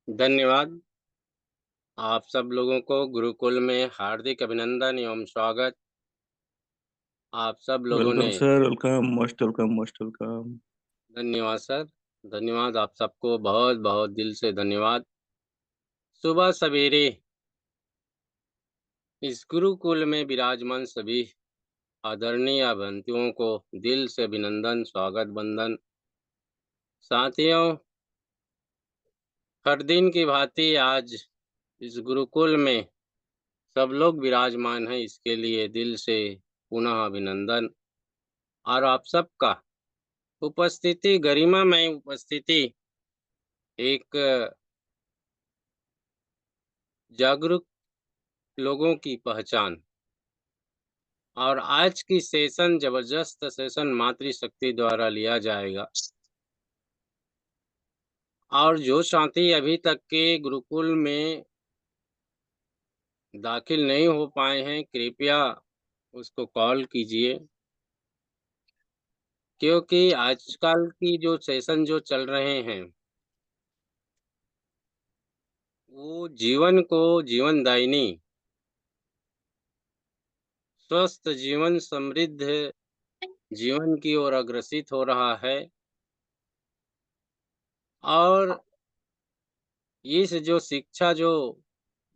धन्यवाद। आप सब लोगों को गुरुकुल में हार्दिक अभिनंदन एवं स्वागत। आप सब लोगों वेलकम ने sir, welcome, most welcome, most welcome. धन्यवाद सर, धन्यवाद आप सबको बहुत-बहुत दिल से धन्यवाद। सुबह सवेरे इस गुरुकुल में विराजमान सभी आदरणीय अभंतियों को दिल से अभिनंदन, स्वागत, वंदन। साथियों, हर दिन की भांति आज इस गुरुकुल में सब लोग विराजमान हैं, इसके लिए दिल से पुनः अभिनंदन और आप सबका उपस्थिति, गरिमामय उपस्थिति एक जागरूक लोगों की पहचान। और आज की सेशन ज़बरदस्त सेशन मातृशक्ति द्वारा लिया जाएगा। और जो साथी अभी तक के गुरुकुल में दाखिल नहीं हो पाए हैं, कृपया उसको कॉल कीजिए। क्योंकि आजकल की जो सेशन जो चल रहे हैं, वो जीवन को जीवनदायिनी, स्वस्थ जीवन, समृद्ध जीवन की ओर अग्रसित हो रहा है। और इस जो शिक्षा जो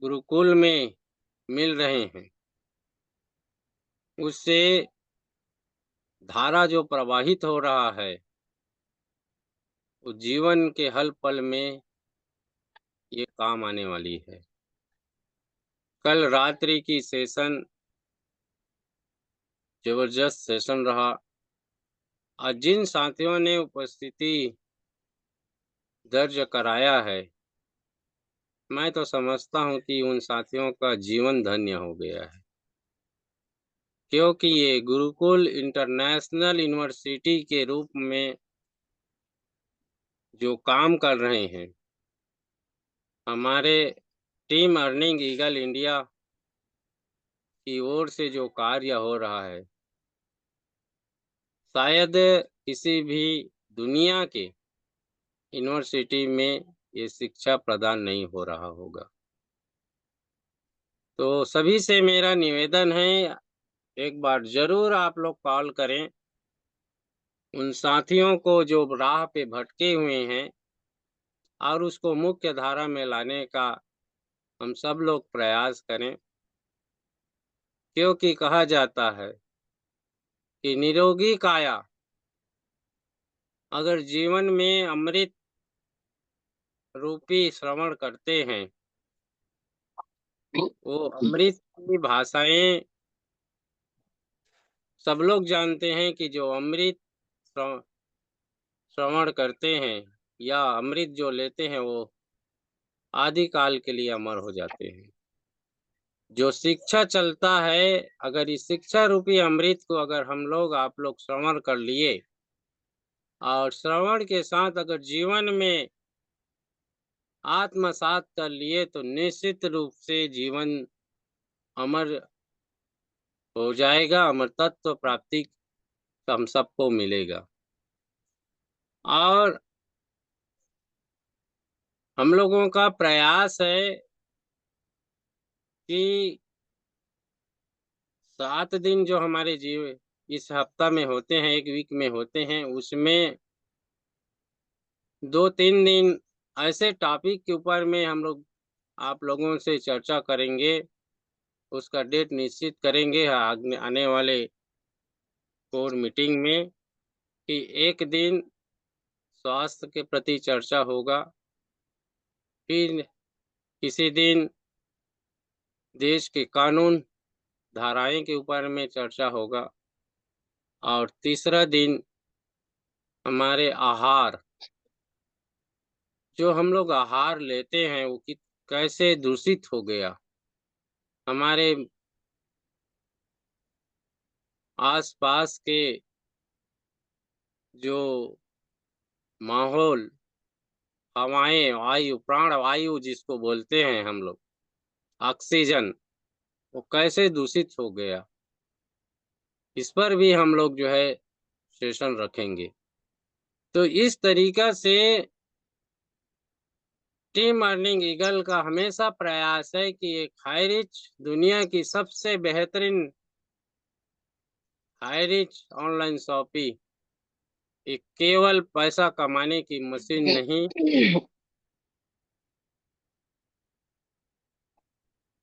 गुरुकुल में मिल रहे हैं, उससे धारा जो प्रवाहित हो रहा है, वो जीवन के हर पल में ये काम आने वाली है। कल रात्रि की सेशन ज़बरदस्त सेशन रहा और जिन साथियों ने उपस्थिति दर्ज कराया है, मैं तो समझता हूँ कि उन साथियों का जीवन धन्य हो गया है। क्योंकि ये गुरुकुल इंटरनेशनल यूनिवर्सिटी के रूप में जो काम कर रहे हैं, हमारे टीम अर्निंग ईगल इंडिया की ओर से जो कार्य हो रहा है, शायद किसी भी दुनिया के यूनिवर्सिटी में ये शिक्षा प्रदान नहीं हो रहा होगा। तो सभी से मेरा निवेदन है, एक बार ज़रूर आप लोग कॉल करें। उन साथियों को जो राह पे भटके हुए हैं और उसको मुख्य धारा में लाने का हम सब लोग प्रयास करें। क्योंकि कहा जाता है कि निरोगी काया अगर जीवन में अमृत रूपी श्रवण करते हैं, वो अमृत की भाषाएँ सब लोग जानते हैं कि जो अमृत श्रवण करते हैं या अमृत जो लेते हैं, वो आदि काल के लिए अमर हो जाते हैं। जो शिक्षा चलता है, अगर इस शिक्षा रूपी अमृत को अगर हम लोग आप लोग श्रवण कर लिए और श्रवण के साथ अगर जीवन में आत्मसात कर लिए, तो निश्चित रूप से जीवन अमर हो जाएगा, अमर तत्व प्राप्ति हम सबको मिलेगा। और हम लोगों का प्रयास है कि 7 दिन जो हमारे इस हफ्ता में होते हैं, 1 वीक में होते हैं, उसमें 2-3 दिन ऐसे टॉपिक के ऊपर में हम लोग आप लोगों से चर्चा करेंगे, उसका डेट निश्चित करेंगे आने वाले कोर मीटिंग में कि एक दिन स्वास्थ्य के प्रति चर्चा होगा, फिर किसी दिन देश के कानून, धाराएँ के ऊपर में चर्चा होगा और तीसरा दिन हमारे आहार, जो हम लोग आहार लेते हैं वो कैसे दूषित हो गया। हमारे आस-पास के जो माहौल, हवाएँ, वायु, प्राणवायु जिसको बोलते हैं हम लोग, ऑक्सीजन, वो कैसे दूषित हो गया, इस पर भी हम लोग जो है सेशन रखेंगे। तो इस तरीक़ा से टीम अर्निंग ईगल का हमेशा प्रयास है कि एक हाई रिच दुनिया की सबसे बेहतरीन हाई रिच ऑनलाइन शॉपिंग एक केवल पैसा कमाने की मशीन नहीं,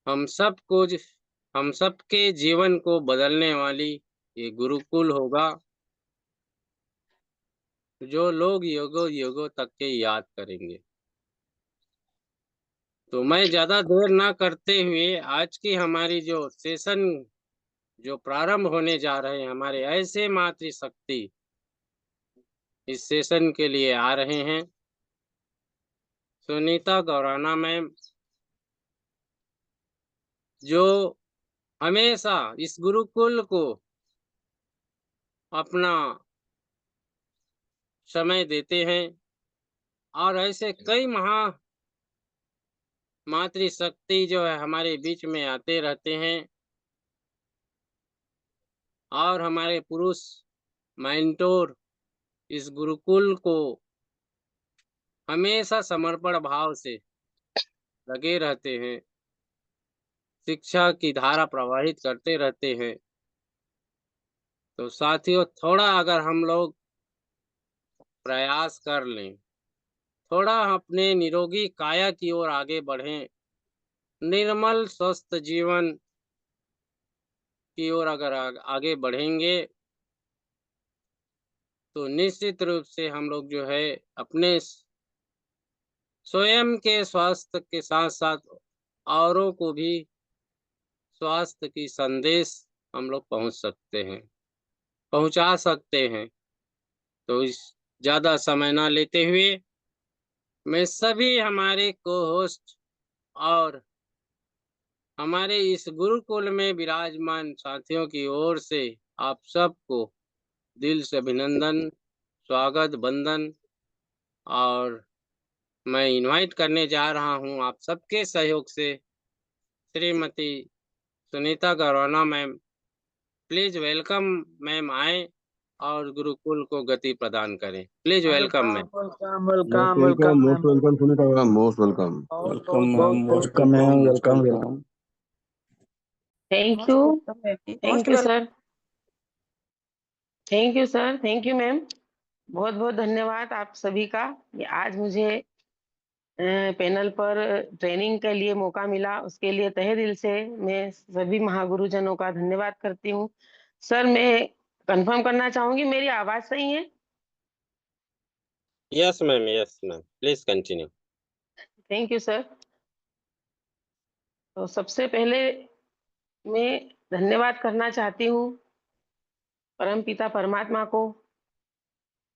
हम सब कुछ हम सबके जीवन को बदलने वाली ये गुरुकुल होगा, जो लोग युगों-युगों तक के याद करेंगे। तो मैं ज़्यादा देर ना करते हुए आज की हमारी जो सेशन जो प्रारंभ होने जा रहे हैं, हमारे ऐसे मातृशक्ति इस सेशन के लिए आ रहे हैं, सुनीता गौराना मैम, जो हमेशा इस गुरुकुल को अपना समय देते हैं और ऐसे कई मातृशक्ति जो है हमारे बीच में आते रहते हैं और हमारे पुरुष मेंटोर इस गुरुकुल को हमेशा समर्पण भाव से लगे रहते हैं, शिक्षा की धारा प्रवाहित करते रहते हैं। तो साथियों थोड़ा अगर हम लोग प्रयास कर लें, थोड़ा अपने निरोगी काया की ओर आगे बढ़ें, निर्मल स्वस्थ जीवन की ओर अगर आगे बढ़ेंगे, तो निश्चित रूप से हम लोग जो है अपने स्वयं के स्वास्थ्य के साथ-साथ औरों को भी स्वास्थ्य की संदेश हम लोग पहुँचा सकते हैं। तो इस ज़्यादा समय ना लेते हुए मैं सभी हमारे को-होस्ट और हमारे इस गुरुकुल में विराजमान साथियों की ओर से आप सबको दिल से अभिनंदन, स्वागत, वंदन और मैं इनवाइट करने जा रहा हूँ आप सबके सहयोग से Shrimati Sunita Gaurana ma'am, please welcome ma'am आएँ और गुरुकुल को गति प्रदान करें। Please welcome ma'am. Most welcome, most welcome Sunita ma'am, most welcome. Welcome ma'am, most welcome ma'am, welcome, most welcome welcome. Welcome. Thank you, thank you sir, thank you sir, thank you ma'am. बहुत-बहुत धन्यवाद आप सभी का। ये आज मुझे panel पर training के लिए मौका मिला, उसके लिए तहे दिल से मैं सभी महागुरुजनों का धन्यवाद करती हूँ। सर मैं कन्फर्म करना चाहूँगी मेरी आवाज़ सही है? Yes ma'am, please continue. Thank you sir. तो सबसे पहले मैं धन्यवाद करना चाहती हूँ परमपिता परमात्मा को,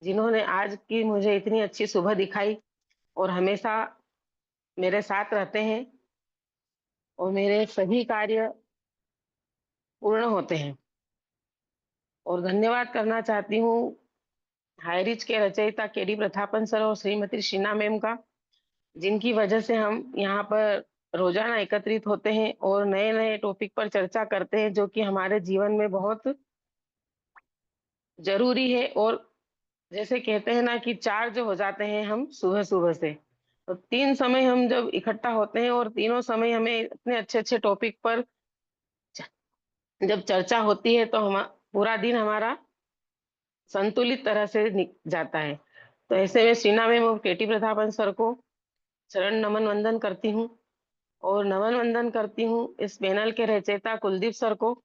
जिन्होंने आज की मुझे इतनी अच्छी सुबह दिखाई और हमेशा मेरे साथ रहते हैं और मेरे सभी कार्य पूर्ण होते हैं। और धन्यवाद करना चाहती हूँ हाईरिच के रचयिता केडी प्रतापन सर और श्रीमती शीना मैम का, जिनकी वजह से हम यहाँ पर रोजाना एकत्रित होते हैं और नए-नए टॉपिक पर चर्चा करते हैं, जो कि हमारे जीवन में बहुत ज़रूरी है। और जैसे कहते हैं ना कि चार्ज हो जाते हैं हम सुबह-सुबह से। तो 3 समय हम जब इकट्ठा होते हैं और तीनों समय हमें इतने अच्छे-अच्छे टॉपिक पर च जब चर्चा होती है, तो पूरा दिन हमारा संतुलित तरह से जाता है। तो ऐसे में शीना मैम और केटी प्रतापन सर को चरण नमन वंदन करती हूँ और नमन वंदन करती हूँ इस पैनल के रचयिता कुलदीप सर को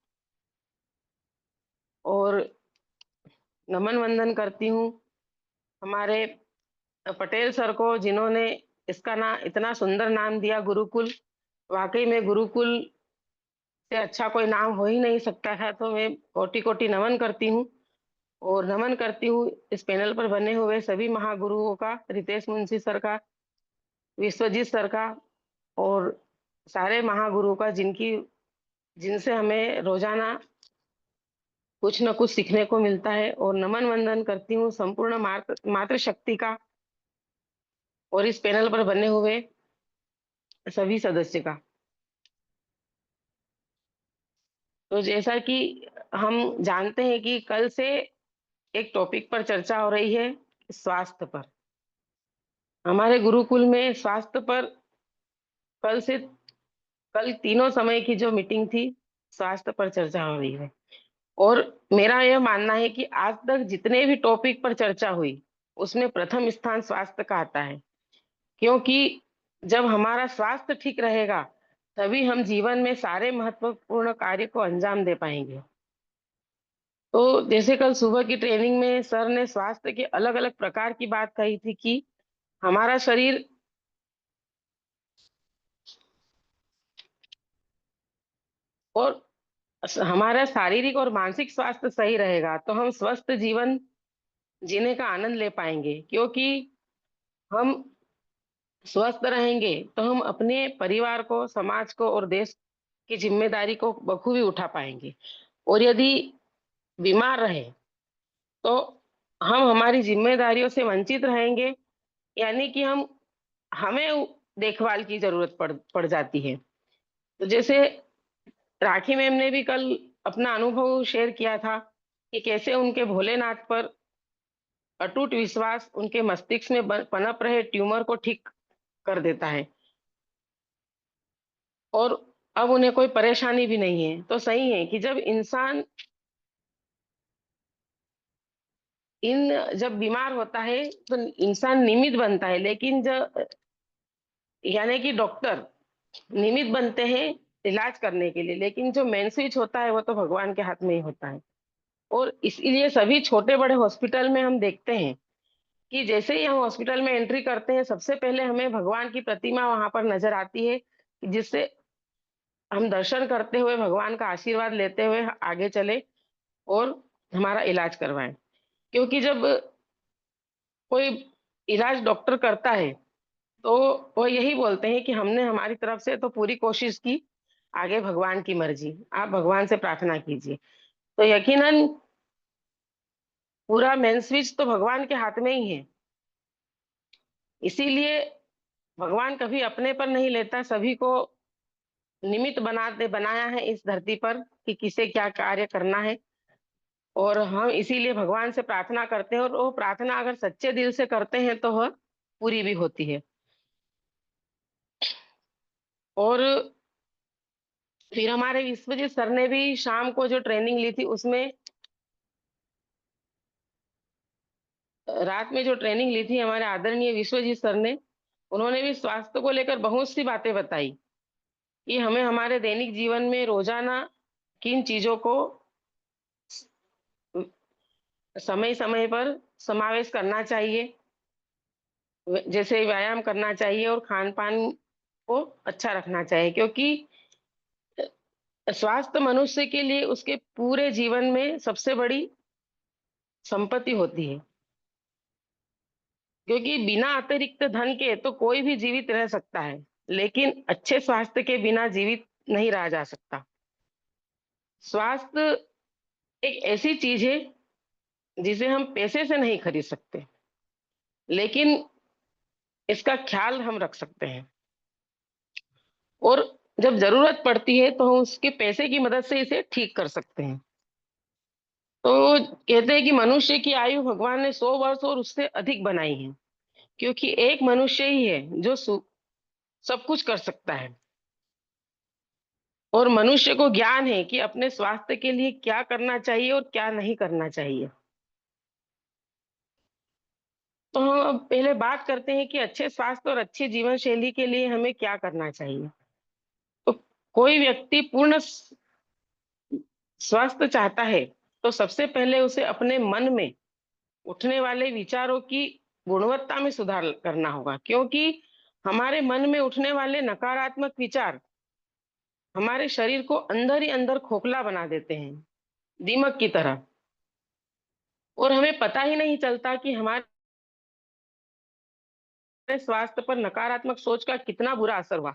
और नमन वंदन करती हूँ हमारे पटेल सर को, जिन्होंने इसका इतना सुंदर नाम दिया गुरुकुल। वाकई में गुरुकुल से अच्छा कोई नाम हो ही नहीं सकता है। तो मैं कोटि-कोटि नमन करती हूँ और नमन करती हूँ इस पैनल पर बने हुए सभी महागुरुओं का, रितेश मुंशी सर का, विश्वजीत सर का और सारे महागुरुओं का, जिनसे हमें रोजाना कुछ न कुछ सीखने को मिलता है। और नमन वंदन करती हूँ संपूर्ण मातृशक्ति का और इस पैनल पर बने हुए सभी सदस्य का। तो जैसा कि हम जानते हैं कि कल से एक टॉपिक पर चर्चा हो रही है, स्वास्थ्य पर। हमारे गुरुकुल में स्वास्थ्य पर कल तीनों समय की जो मीटिंग थी, स्वास्थ्य पर चर्चा हो रही है। और मेरा यह मानना है कि आज तक जितने भी टॉपिक पर चर्चा हुई, उसमें प्रथम स्थान स्वास्थ्य का आता है। क्योंकि जब हमारा स्वास्थ्य ठीक रहेगा, तभी हम जीवन में सारे महत्वपूर्ण कार्य को अंजाम दे पाएंगे। तो जैसे कल सुबह की ट्रेनिंग में सर ने स्वास्थ्य के अलग अलग प्रकार की बात कही थी कि हमारा शरीर और हमारा शारीरिक और मानसिक स्वास्थ्य सही रहेगा, तो हम स्वस्थ जीवन जीने का आनंद ले पाएंगे। क्योंकि हम स्वस्थ रहेंगे तो हम अपने परिवार को, समाज को और देश की जिम्मेदारी को बखूबी उठा पाएंगे। और यदि बीमार रहे तो हम हमारी जिम्मेदारियों से वंचित रहेंगे, यानी कि हमें देखभाल की जरूरत पड़ जाती है। तो जैसे राखी मैम ने भी कल अपना अनुभव शेयर किया था कि कैसे उनके भोलेनाथ पर अटूट विश्वास उनके मस्तिष्क में पनप रहे ट्यूमर को ठीक कर देता है, और अब उन्हें कोई परेशानी भी नहीं है। तो सही है कि जब बीमार होता है तो इंसान निमित्त बनता है, लेकिन जब यानी कि डॉक्टर निमित्त बनते हैं इलाज करने के लिए, लेकिन जो मेन स्विच होता है वो तो भगवान के हाथ में ही होता है। और इसीलिए सभी छोटे बड़े हॉस्पिटल में हम देखते हैं कि जैसे ही हम हॉस्पिटल में एंट्री करते हैं, सबसे पहले हमें भगवान की प्रतिमा वहां पर नजर आती है, जिससे हम दर्शन करते हुए भगवान का आशीर्वाद लेते हुए आगे चले और हमारा इलाज करवाएं। क्योंकि जब कोई इलाज डॉक्टर करता है तो वो यही बोलते हैं कि हमने हमारी तरफ से तो पूरी कोशिश की, आगे भगवान की मर्जी, आप भगवान से प्रार्थना कीजिए। तो यकीनन पूरा मेन स्विच तो भगवान के हाथ में ही है। इसीलिए भगवान कभी अपने पर नहीं लेता, सभी को निमित्त बनाया है इस धरती पर कि किसे क्या कार्य करना है। और हम इसीलिए भगवान से प्रार्थना करते हैं, और वो प्रार्थना अगर सच्चे दिल से करते हैं तो वह पूरी भी होती है। और फिर हमारे विश्वजीत सर ने भी शाम को जो ट्रेनिंग ली थी, उसमें रात में जो ट्रेनिंग ली थी हमारे आदरणीय विश्वजीत सर ने, उन्होंने भी स्वास्थ्य को लेकर बहुत सी बातें बताई कि हमें हमारे दैनिक जीवन में रोजाना किन चीजों को समय समय पर समावेश करना चाहिए। जैसे व्यायाम करना चाहिए और खान पान को अच्छा रखना चाहिए, क्योंकि स्वास्थ्य मनुष्य के लिए उसके पूरे जीवन में सबसे बड़ी संपत्ति होती है। क्योंकि बिना अतिरिक्त धन के तो कोई भी जीवित रह सकता है, लेकिन अच्छे स्वास्थ्य के बिना जीवित नहीं रहा जा सकता। स्वास्थ्य एक ऐसी चीज है जिसे हम पैसे से नहीं खरीद सकते, लेकिन इसका ख्याल हम रख सकते हैं। और जब जरूरत पड़ती है तो हम उसके पैसे की मदद से इसे ठीक कर सकते हैं। तो कहते हैं कि मनुष्य की आयु भगवान ने 100 वर्ष और उससे अधिक बनाई है, क्योंकि एक मनुष्य ही है जो सब कुछ कर सकता है। और मनुष्य को ज्ञान है कि अपने स्वास्थ्य के लिए क्या करना चाहिए और क्या नहीं करना चाहिए। तो हम अब पहले बात करते हैं कि अच्छे स्वास्थ्य और अच्छी जीवन शैली के लिए हमें क्या करना चाहिए। तो कोई व्यक्ति पूर्ण स्वास्थ्य चाहता है, तो सबसे पहले उसे अपने मन में उठने वाले विचारों की गुणवत्ता में सुधार करना होगा। क्योंकि हमारे मन में उठने वाले नकारात्मक विचार हमारे शरीर को अंदर ही अंदर खोखला बना देते हैं, दीमक की तरह। और हमें पता ही नहीं चलता कि हमारे स्वास्थ्य पर नकारात्मक सोच का कितना बुरा असर हुआ।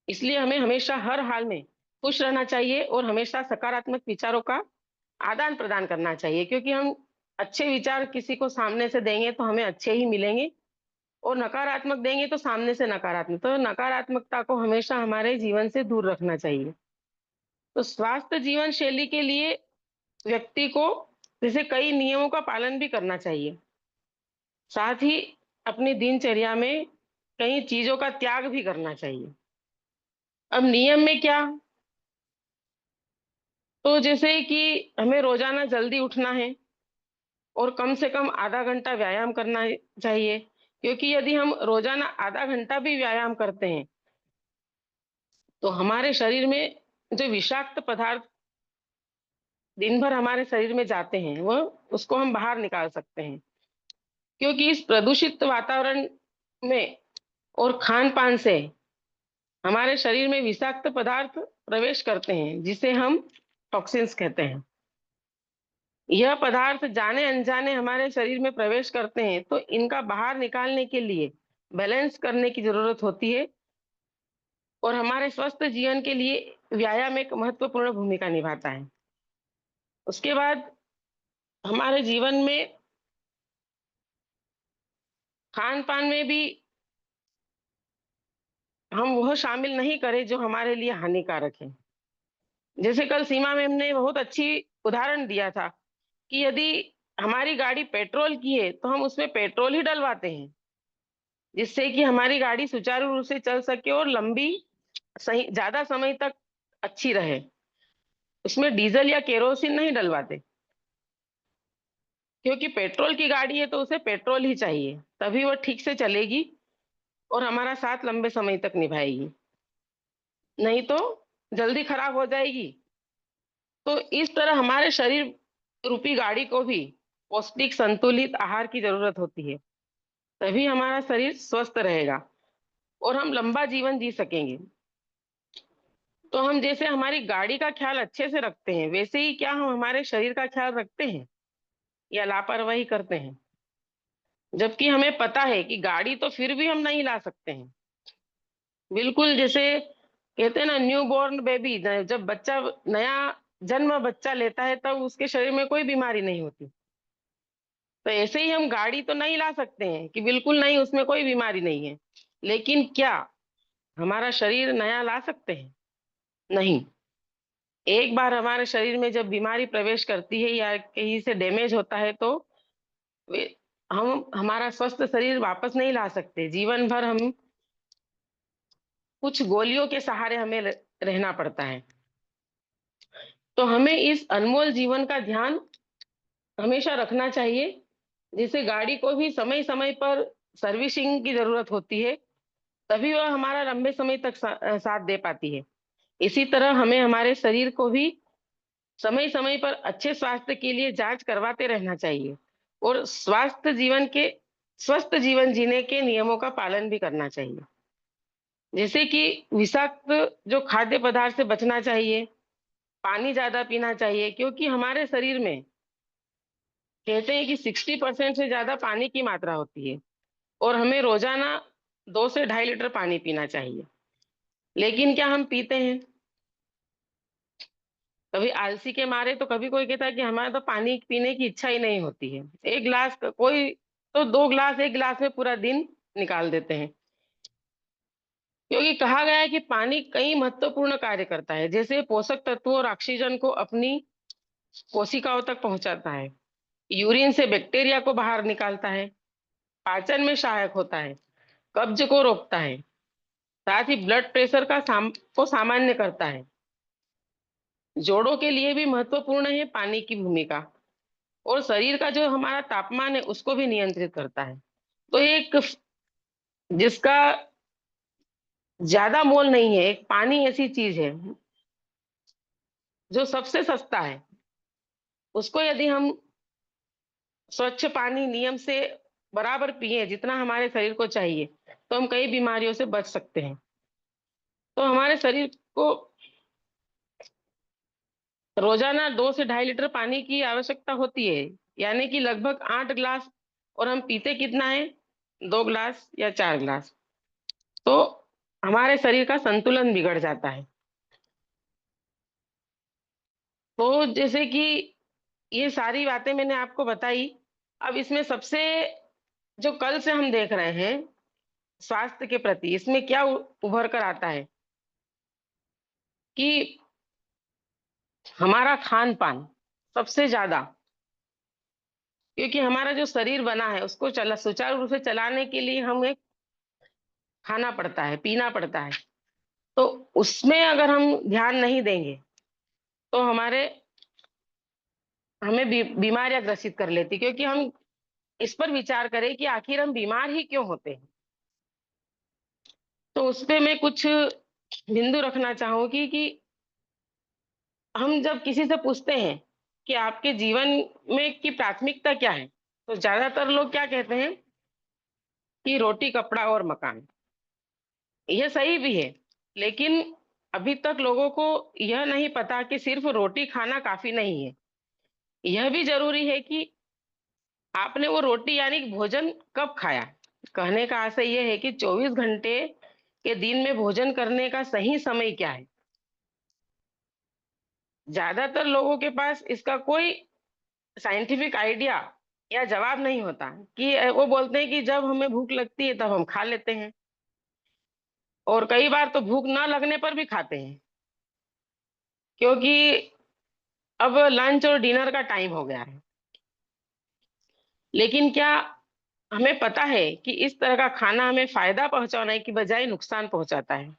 इसलिए हमें हमेशा हर हाल में खुश रहना चाहिए और हमेशा सकारात्मक विचारों का आदान प्रदान करना चाहिए। क्योंकि हम अच्छे विचार किसी को सामने से देंगे तो हमें अच्छे ही मिलेंगे, और नकारात्मक देंगे तो सामने से नकारात्मक। तो नकारात्मकता को हमेशा हमारे जीवन से दूर रखना चाहिए। तो स्वास्थ्य जीवन शैली के लिए व्यक्ति को जैसे कई नियमों का पालन भी करना चाहिए। साथ ही अपनी दिनचर्या में कई चीजों का त्याग भी करना चाहिए। अब नियम में क्या, तो जैसे कि हमें रोजाना जल्दी उठना है और कम से कम आधा घंटा व्यायाम करना चाहिए, क्योंकि यदि हम रोजाना आधा घंटा भी व्यायाम करते हैं तो हमारे शरीर में जो विषाक्त पदार्थ दिन भर हमारे शरीर में जाते हैं वो उसको हम बाहर निकाल सकते हैं। क्योंकि इस प्रदूषित वातावरण में और खान पान से हमारे शरीर में विषाक्त पदार्थ प्रवेश करते हैं जिसे हम टॉक्सिन्स कहते हैं। यह पदार्थ जाने अनजाने हमारे शरीर में प्रवेश करते हैं तो इनका बाहर निकालने के लिए बैलेंस करने की जरूरत होती है और हमारे स्वस्थ जीवन के लिए व्यायाम एक महत्वपूर्ण भूमिका निभाता है। उसके बाद हमारे जीवन में खान पान में भी हम वह शामिल नहीं करें जो हमारे लिए हानिकारक है। जैसे कल सीमा मैम ने बहुत अच्छी उदाहरण दिया था कि यदि हमारी गाड़ी पेट्रोल की है तो हम उसमें पेट्रोल ही डलवाते हैं जिससे कि हमारी गाड़ी सुचारू रूप से चल सके और लंबी सही ज्यादा समय तक अच्छी रहे। उसमें डीजल या केरोसिन नहीं डलवाते, क्योंकि पेट्रोल की गाड़ी है तो उसे पेट्रोल ही चाहिए, तभी वो ठीक से चलेगी और हमारा साथ लंबे समय तक निभाएगी, नहीं तो जल्दी खराब हो जाएगी। तो इस तरह हमारे शरीर रूपी गाड़ी को भी पौष्टिक संतुलित आहार की जरूरत होती है, तभी हमारा शरीर स्वस्थ रहेगा और हम लंबा जीवन जी सकेंगे। तो हम जैसे हमारी गाड़ी का ख्याल अच्छे से रखते हैं वैसे ही क्या हम हमारे शरीर का ख्याल रखते हैं या लापरवाही करते हैं, जबकि हमें पता है कि गाड़ी तो फिर भी हम नहीं ला सकते हैं। बिल्कुल जैसे कहते हैं ना, न्यू बॉर्न बेबी, जब बच्चा नया जन्म बच्चा लेता है तब उसके शरीर में कोई बीमारी नहीं होती, तो ऐसे ही हम गाड़ी तो नहीं ला सकते हैं कि बिल्कुल नहीं उसमें कोई बीमारी नहीं है, लेकिन क्या हमारा शरीर नया ला सकते हैं? नहीं। एक बार हमारे शरीर में जब बीमारी प्रवेश करती है या कहीं से डैमेज होता है तो वे हम हमारा स्वस्थ शरीर वापस नहीं ला सकते। जीवन भर हम कुछ गोलियों के सहारे हमें रहना पड़ता है। तो हमें इस अनमोल जीवन का ध्यान हमेशा रखना चाहिए। जैसे गाड़ी को भी समय समय पर सर्विसिंग की जरूरत होती है, तभी वह हमारा लंबे समय तक साथ दे पाती है। इसी तरह हमें हमारे शरीर को भी समय समय पर अच्छे स्वास्थ्य के लिए जांच करवाते रहना चाहिए और स्वस्थ जीवन जीने के नियमों का पालन भी करना चाहिए। जैसे कि विषाक्त जो खाद्य पदार्थ से बचना चाहिए, पानी ज्यादा पीना चाहिए, क्योंकि हमारे शरीर में कहते हैं कि 60% से ज्यादा पानी की मात्रा होती है और हमें रोजाना 2 से 2.5 लीटर पानी पीना चाहिए। लेकिन क्या हम पीते हैं? कभी आलसी के मारे तो कभी कोई कहता है कि हमारे तो पानी पीने की इच्छा ही नहीं होती है, एक गिलास, कोई तो 2 गिलास एक गिलास में पूरा दिन निकाल देते हैं। क्योंकि कहा गया है कि पानी कई महत्वपूर्ण कार्य करता है, जैसे पोषक तत्वों और ऑक्सीजन को अपनी कोशिकाओं तक पहुंचाता है, यूरिन से बैक्टीरिया को बाहर निकालता है, पाचन में सहायक होता है, कब्ज को रोकता है, साथ ही ब्लड प्रेशर को सामान्य करता है। जोड़ों के लिए भी महत्वपूर्ण है पानी की भूमिका, और शरीर का जो हमारा तापमान है उसको भी नियंत्रित करता है। तो एक जिसका ज्यादा मोल नहीं है, एक पानी ऐसी चीज है जो सबसे सस्ता है, उसको यदि हम स्वच्छ पानी नियम से बराबर पिए जितना हमारे शरीर को चाहिए तो हम कई बीमारियों से बच सकते हैं। तो हमारे शरीर को रोजाना 2 से 2.5 लीटर पानी की आवश्यकता होती है, यानी कि लगभग 8 गिलास, और हम पीते कितना है? 2 गिलास या 4 गिलास। तो हमारे शरीर का संतुलन बिगड़ जाता है। तो जैसे कि ये सारी बातें मैंने आपको बताई, अब इसमें सबसे जो कल से हम देख रहे हैं स्वास्थ्य के प्रति, इसमें क्या उभर कर आता है कि हमारा खान पान सबसे ज्यादा क्योंकि हमारा जो शरीर बना है उसको सुचारू रूप से चलाने के लिए हमें खाना पड़ता है, पीना पड़ता है। तो उसमें अगर हम ध्यान नहीं देंगे तो हमें बीमारियां ग्रसित कर लेती, क्योंकि हम इस पर विचार करें कि आखिर हम बीमार ही क्यों होते हैं। तो उस पे मैं कुछ बिंदु रखना चाहूंगी कि हम जब किसी से पूछते हैं कि आपके जीवन में की प्राथमिकता क्या है, तो ज्यादातर लोग क्या कहते हैं कि रोटी, कपड़ा और मकान। यह सही भी है, लेकिन अभी तक लोगों को यह नहीं पता कि सिर्फ रोटी खाना काफी नहीं है। यह भी जरूरी है कि आपने वो रोटी यानी कि भोजन कब खाया। कहने का आशय यह है कि 24 घंटे के दिन में भोजन करने का सही समय क्या है। ज्यादातर लोगों के पास इसका कोई साइंटिफिक आइडिया या जवाब नहीं होता, कि वो बोलते हैं कि जब हमें भूख लगती है तब हम खा लेते हैं, और कई बार तो भूख ना लगने पर भी खाते हैं, क्योंकि अब लंच और डिनर का टाइम हो गया है। लेकिन क्या हमें पता है कि इस तरह का खाना हमें फायदा पहुंचाने की बजाय नुकसान पहुंचाता है।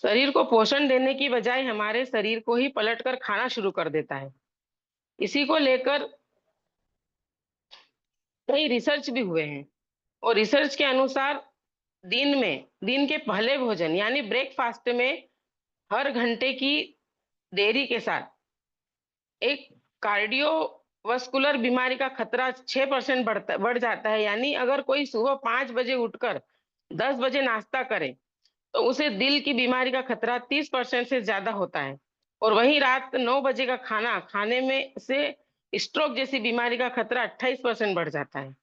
शरीर को पोषण देने की बजाय हमारे शरीर को ही पलटकर खाना शुरू कर देता है। इसी को लेकर कई रिसर्च भी हुए हैं, और रिसर्च के अनुसार दिन के पहले भोजन यानी ब्रेकफास्ट में हर घंटे की देरी के साथ एक कार्डियोवास्कुलर बीमारी का खतरा 6% बढ़ जाता है। यानी अगर कोई सुबह 5 बजे उठकर 10 बजे नाश्ता करे तो उसे दिल की बीमारी का खतरा 30% से ज्यादा होता है, और वहीं रात 9 बजे का खाना खाने में से स्ट्रोक जैसी बीमारी का खतरा 28% बढ़ जाता है।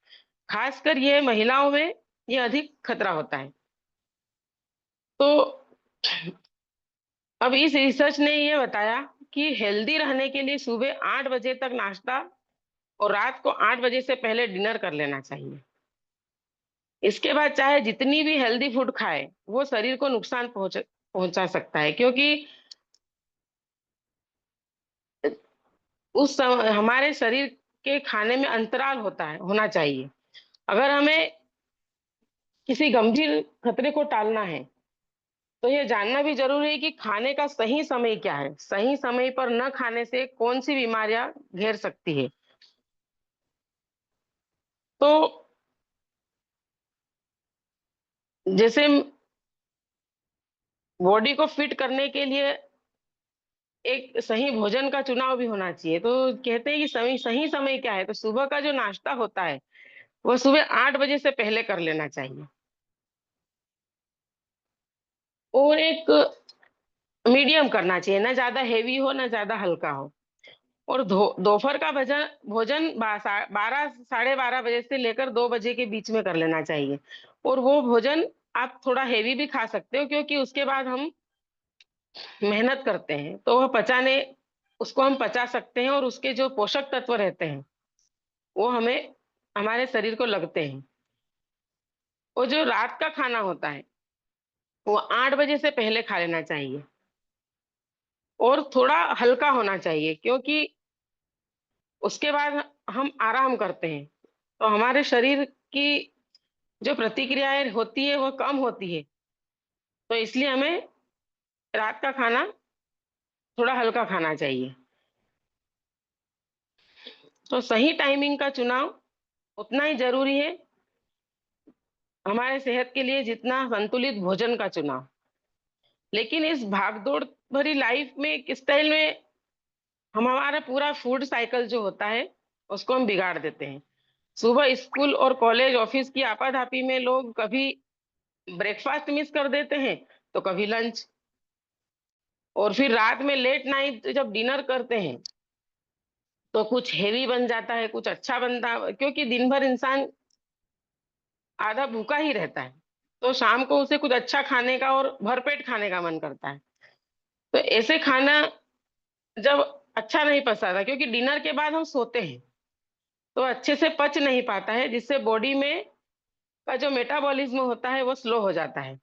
खासकर ये महिलाओं में ये अधिक खतरा होता है। तो अब इस रिसर्च ने ये बताया कि हेल्दी रहने के लिए सुबह 8 बजे तक नाश्ता और रात को 8 बजे से पहले डिनर कर लेना चाहिए। इसके बाद चाहे जितनी भी हेल्दी फूड खाए, वो शरीर को नुकसान पहुंचा सकता है, क्योंकि उस समय हमारे शरीर के खाने में अंतराल होना चाहिए। अगर हमें किसी गंभीर खतरे को टालना है तो यह जानना भी जरूरी है कि खाने का सही समय क्या है। सही समय पर न खाने से कौन सी बीमारियां घेर सकती है। तो जैसे बॉडी को फिट करने के लिए एक सही भोजन का चुनाव भी होना चाहिए। तो कहते हैं कि सही समय क्या है, तो सुबह का जो नाश्ता होता है वो सुबह 8 बजे से पहले कर लेना चाहिए, और एक मीडियम करना चाहिए, ना ज्यादा हेवी हो ना ज्यादा हल्का हो। और दोपहर का भोजन भोजन 12 साढ़े 12 बजे से लेकर 2 बजे के बीच में कर लेना चाहिए। और वो भोजन आप थोड़ा हेवी भी खा सकते हो, क्योंकि उसके बाद हम मेहनत करते हैं तो वह पचाने उसको हम पचा सकते हैं, और उसके जो पोषक तत्व रहते हैं वो हमें हमारे शरीर को लगते हैं। और जो रात का खाना होता है वो 8 बजे से पहले खा लेना चाहिए, और थोड़ा हल्का होना चाहिए, क्योंकि उसके बाद हम आराम करते हैं तो हमारे शरीर की जो प्रतिक्रियाएं होती है वो कम होती है। तो इसलिए हमें रात का खाना थोड़ा हल्का खाना चाहिए। तो सही टाइमिंग का चुनाव उतना ही जरूरी है हमारे सेहत के लिए जितना संतुलित भोजन का चुनाव। लेकिन इस भागदौड़ भरी लाइफ में एक स्टाइल में हम हमारा पूरा फूड साइकिल जो होता है उसको हम बिगाड़ देते हैं। सुबह स्कूल और कॉलेज ऑफिस की आपाधापी में लोग कभी ब्रेकफास्ट मिस कर देते हैं तो कभी लंच, और फिर रात में लेट नाइट जब डिनर करते हैं तो कुछ हेवी बन जाता है, कुछ अच्छा बनता, क्योंकि दिन भर इंसान आधा भूखा ही रहता है, तो शाम को उसे कुछ अच्छा खाने का और भरपेट खाने का मन करता है। तो ऐसे खाना जब अच्छा नहीं पचता, क्योंकि डिनर के बाद हम सोते हैं तो अच्छे से पच नहीं पाता है, जिससे बॉडी में का जो मेटाबॉलिज्म होता है वो स्लो हो जाता है।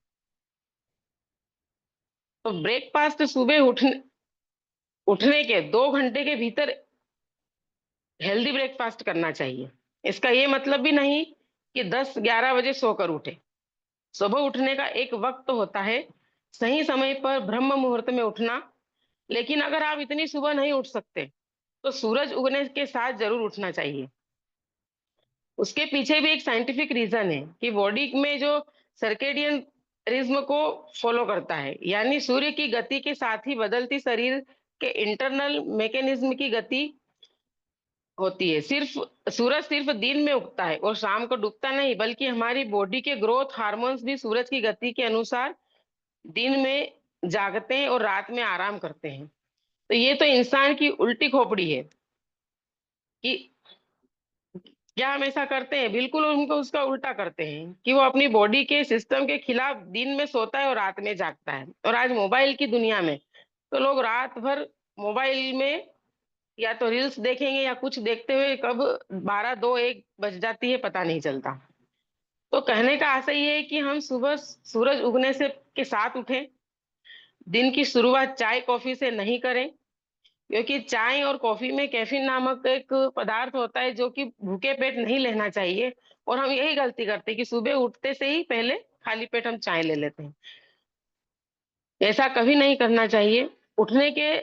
तो ब्रेकफास्ट सुबह उठने उठने के 2 घंटे के भीतर हेल्दी ब्रेकफास्ट करना चाहिए। इसका ये मतलब भी नहीं कि 10-11 बजे सोकर उठे। सुबह उठने का एक वक्त होता है, सही समय पर ब्रह्म मुहूर्त में उठना। लेकिन अगर आप इतनी सुबह नहीं उठ सकते, तो सूरज उगने के साथ जरूर उठना चाहिए। उसके पीछे भी एक साइंटिफिक रीजन है कि बॉडी में जो सर्केडियन रिज्म को फॉलो करता है, यानी सूर्य की गति के साथ ही बदलती शरीर के इंटरनल मैकेनिज्म की गति होती है। सूरज सिर्फ दिन में उगता है और शाम को डूबता नहीं, बल्कि हमारी बॉडी के ग्रोथ हार्मोन्स भी सूरज की गति के अनुसार दिन में जागते हैं और रात में आराम करते हैं। तो ये तो इंसान की उल्टी खोपड़ी है कि क्या हम ऐसा करते हैं? बिल्कुल उनको उसका उल्टा करते हैं कि वो अपनी बॉडी के सिस्टम के खिलाफ दिन में सोता है और रात में जागता है। और आज मोबाइल की दुनिया में तो लोग रात भर मोबाइल में या तो रील्स देखेंगे या कुछ देखते हुए कब 12, 2, 1 बज जाती है पता नहीं चलता। तो कहने का आशय ये है कि हम सुबह सूरज उगने से के साथ उठें। दिन की शुरुआत चाय कॉफी से नहीं करें, क्योंकि चाय और कॉफी में कैफीन नामक एक पदार्थ होता है जो कि भूखे पेट नहीं लेना चाहिए। और हम यही गलती करते हैं कि सुबह उठते से ही पहले खाली पेट हम चाय ले लेते हैं। ऐसा कभी नहीं करना चाहिए। उठने के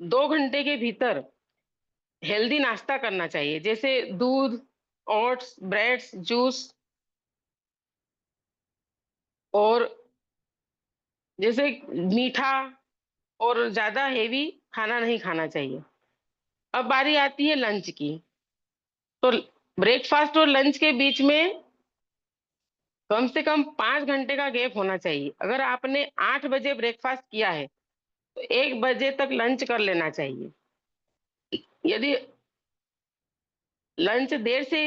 2 घंटे के भीतर हेल्दी नाश्ता करना चाहिए, जैसे दूध, ओट्स, ब्रेड्स, जूस, और जैसे मीठा और ज्यादा हेवी खाना नहीं खाना चाहिए। अब बारी आती है लंच की। तो ब्रेकफास्ट और लंच के बीच में कम से कम 5 घंटे का गैप होना चाहिए। अगर आपने 8 बजे ब्रेकफास्ट किया है, तो 1 बजे तक लंच कर लेना चाहिए। यदि लंच देर से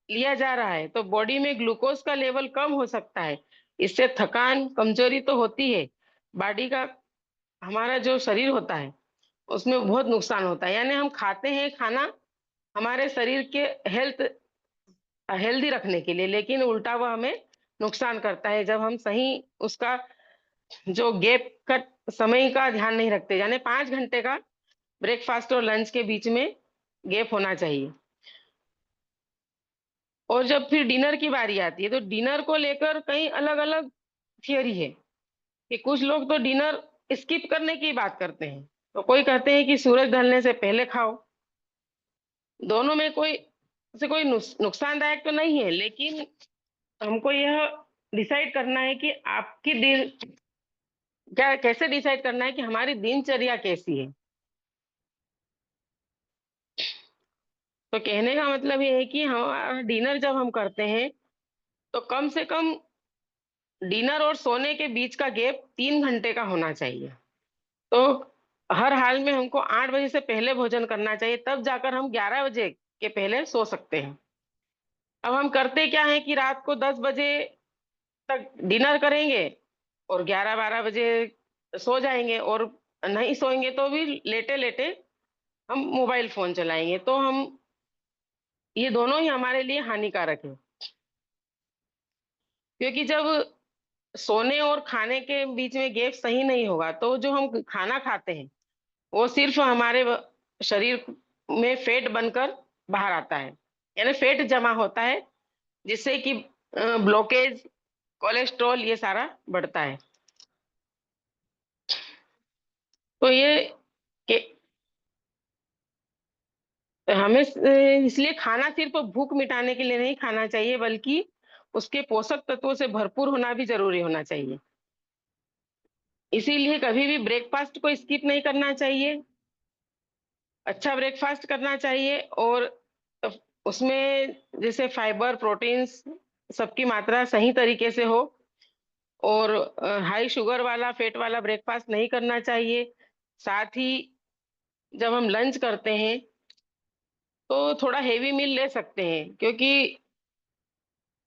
लिया जा रहा है, तो बॉडी में ग्लूकोज का लेवल कम हो सकता है। इससे थकान, कमजोरी तो होती है। बॉडी का, हमारा जो शरीर होता है, उसमें बहुत नुकसान होता है। यानी हम खाते हैं खाना हमारे शरीर के हेल्दी रखने के लिए, लेकिन उल्टा वह हमें नुकसान करता है जब हम सही उसका जो गैप का समय का ध्यान नहीं रखते। यानी 5 घंटे का ब्रेकफास्ट और लंच के बीच में गैप होना चाहिए। और जब फिर डिनर की बारी आती है, तो डिनर को लेकर कई अलग अलग थियरी है कि कुछ लोग तो डिनर स्किप करने की बात करते हैं। तो कोई कहते हैं कि सूरज ढलने से पहले खाओ। दोनों में कोई से कोई नुकसानदायक तो नहीं है, लेकिन हमको यह डिसाइड करना है कि आपकी दिन क्या, कैसे डिसाइड करना है कि हमारी दिनचर्या कैसी है। तो कहने का मतलब ये है कि हम डिनर जब हम करते हैं, तो कम से कम डिनर और सोने के बीच का गैप 3 घंटे का होना चाहिए। तो हर हाल में हमको 8 बजे से पहले भोजन करना चाहिए, तब जाकर हम 11 बजे के पहले सो सकते हैं। अब हम करते क्या है कि रात को 10 बजे तक डिनर करेंगे और 11-12 बजे सो जाएंगे, और नहीं सोएंगे तो भी लेटे लेटे हम मोबाइल फोन चलाएंगे। तो हम ये दोनों ही हमारे लिए हानिकारक है, क्योंकि जब सोने और खाने के बीच में गैप सही नहीं होगा, तो जो हम खाना खाते हैं वो सिर्फ हमारे शरीर में फैट बनकर बाहर आता है। यानी फैट जमा होता है, जिससे कि ब्लॉकेज, कोलेस्ट्रॉल, ये सारा बढ़ता है। तो ये कि हमें इसलिए खाना सिर्फ भूख मिटाने के लिए नहीं खाना चाहिए, बल्कि उसके पोषक तत्वों से भरपूर होना भी जरूरी होना चाहिए। इसीलिए कभी भी ब्रेकफास्ट को स्किप नहीं करना चाहिए। अच्छा ब्रेकफास्ट करना चाहिए, और उसमें जैसे फाइबर, प्रोटीन्स, सबकी मात्रा सही तरीके से हो। और हाई शुगर वाला, फैट वाला ब्रेकफास्ट नहीं करना चाहिए। साथ ही जब हम लंच करते हैं, तो थोड़ा हेवी मील ले सकते हैं, क्योंकि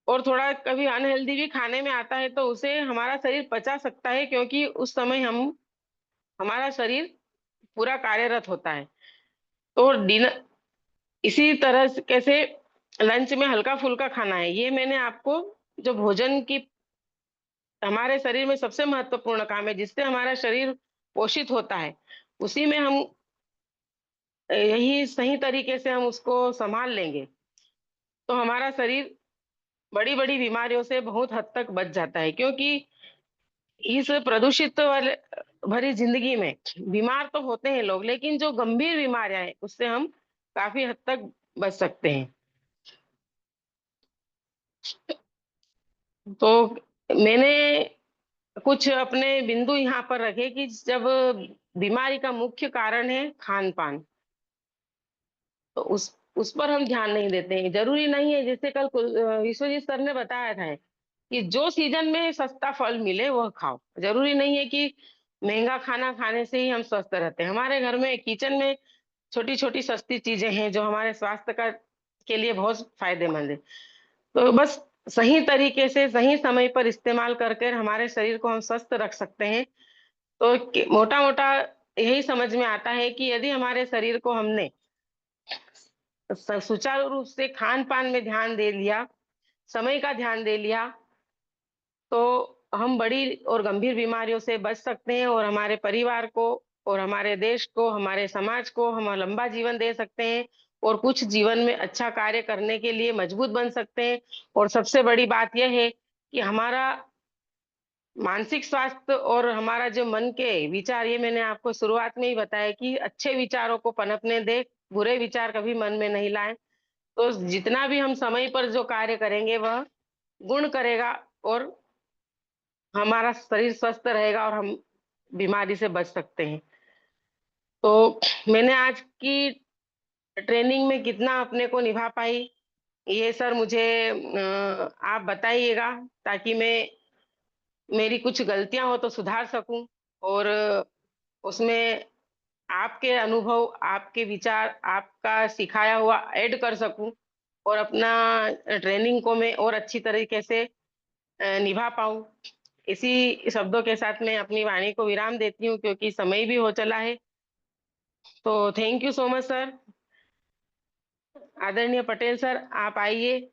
और थोड़ा कभी अनहेल्दी भी खाने में आता है, तो उसे हमारा शरीर पचा सकता है, क्योंकि उस समय हम हमारा शरीर पूरा कार्यरत होता है। तो डिनर इसी तरह से कैसे लंच में हल्का फुल्का खाना है, ये मैंने आपको जो भोजन की हमारे शरीर में सबसे महत्वपूर्ण काम है, जिससे हमारा शरीर पोषित होता है, उसी में हम यही सही तरीके से हम उसको संभाल लेंगे, तो हमारा शरीर बड़ी-बड़ी बीमारियों से बहुत हद तक बच जाता है। क्योंकि इस प्रदूषित वाले भरी ज़िंदगी में बीमार तो होते हैं लोग, लेकिन जो गंभीर बीमारियाँ हैं, उससे हम काफ़ी हद तक बच सकते हैं। तो मैंने कुछ अपने बिंदु यहाँ पर रखे कि जब बीमारी का मुख्य कारण है खान-पान, तो उस पर हम ध्यान नहीं देते हैं। ज़रूरी नहीं है, जैसे कल विश्वजीत सर ने बताया था कि जो सीज़न में सस्ता फल मिले वह खाओ। ज़रूरी नहीं है कि महँगा खाना खाने से ही हम स्वस्थ रहते हैं। हमारे घर में किचन में छोटी-छोटी सस्ती चीज़ें हैं जो हमारे स्वास्थ्य का के लिए बहुत फ़ायदेमंद है। तो बस सही तरीके से, सही समय पर इस्तेमाल करके हमारे शरीर को हम स्वस्थ रख सकते हैं। तो कि मोटा-मोटा यही समझ में आता है कि यदि हमारे शरीर को हमने सुचारू रूप से खान-पान में ध्यान दे लिया, समय का ध्यान दे लिया, तो हम बड़ी और गंभीर बीमारियों से बच सकते हैं और हमारे परिवार को और हमारे देश को, हमारे समाज को हम लंबा जीवन दे सकते हैं और कुछ जीवन में अच्छा कार्य करने के लिए मजबूत बन सकते हैं। और सबसे बड़ी बात यह है कि हमारा मानसिक स्वास्थ्य और हमारा जो मन के विचार, ये मैंने आपको शुरुआत में ही बताया कि अच्छे विचारों को पनपने दें, बुरे विचार कभी मन में नहीं लाएँ। तो जितना भी हम समय पर जो कार्य करेंगे वह गुण करेगा और हमारा शरीर स्वस्थ रहेगा और हम बीमारी से बच सकते हैं। तो मैंने आज की ट्रेनिंग में कितना अपने को निभा पाई, ये सर मुझे आप बताइएगा, ताकि मैं मेरी कुछ गलतियाँ हो तो सुधार सकूँ और उसमें आपके अनुभव, आपके विचार, आपका सिखाया हुआ ऐड कर सकूँ और अपना ट्रेनिंग को मैं और अच्छी तरीके से निभा पाऊँ। इसी शब्दों के साथ मैं अपनी वाणी को विराम देती हूँ, क्योंकि समय भी हो चला है। तो thank you so much sir. आदरणीय पटेल सर, आप आइए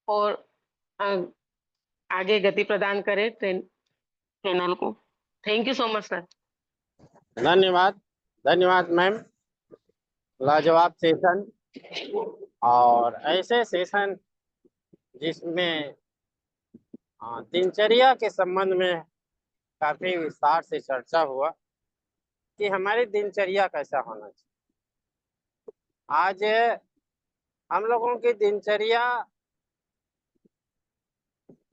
और अ, आगे गति प्रदान करें चैनल को। Thank you so much sir. धन्यवाद, धन्यवाद मैम। लाजवाब सेशन, और ऐसे सेशन जिसमें दिनचर्या के संबंध में काफी विस्तार से चर्चा हुआ कि हमारी दिनचर्या कैसा होना चाहिए। आज हम लोगों की दिनचर्या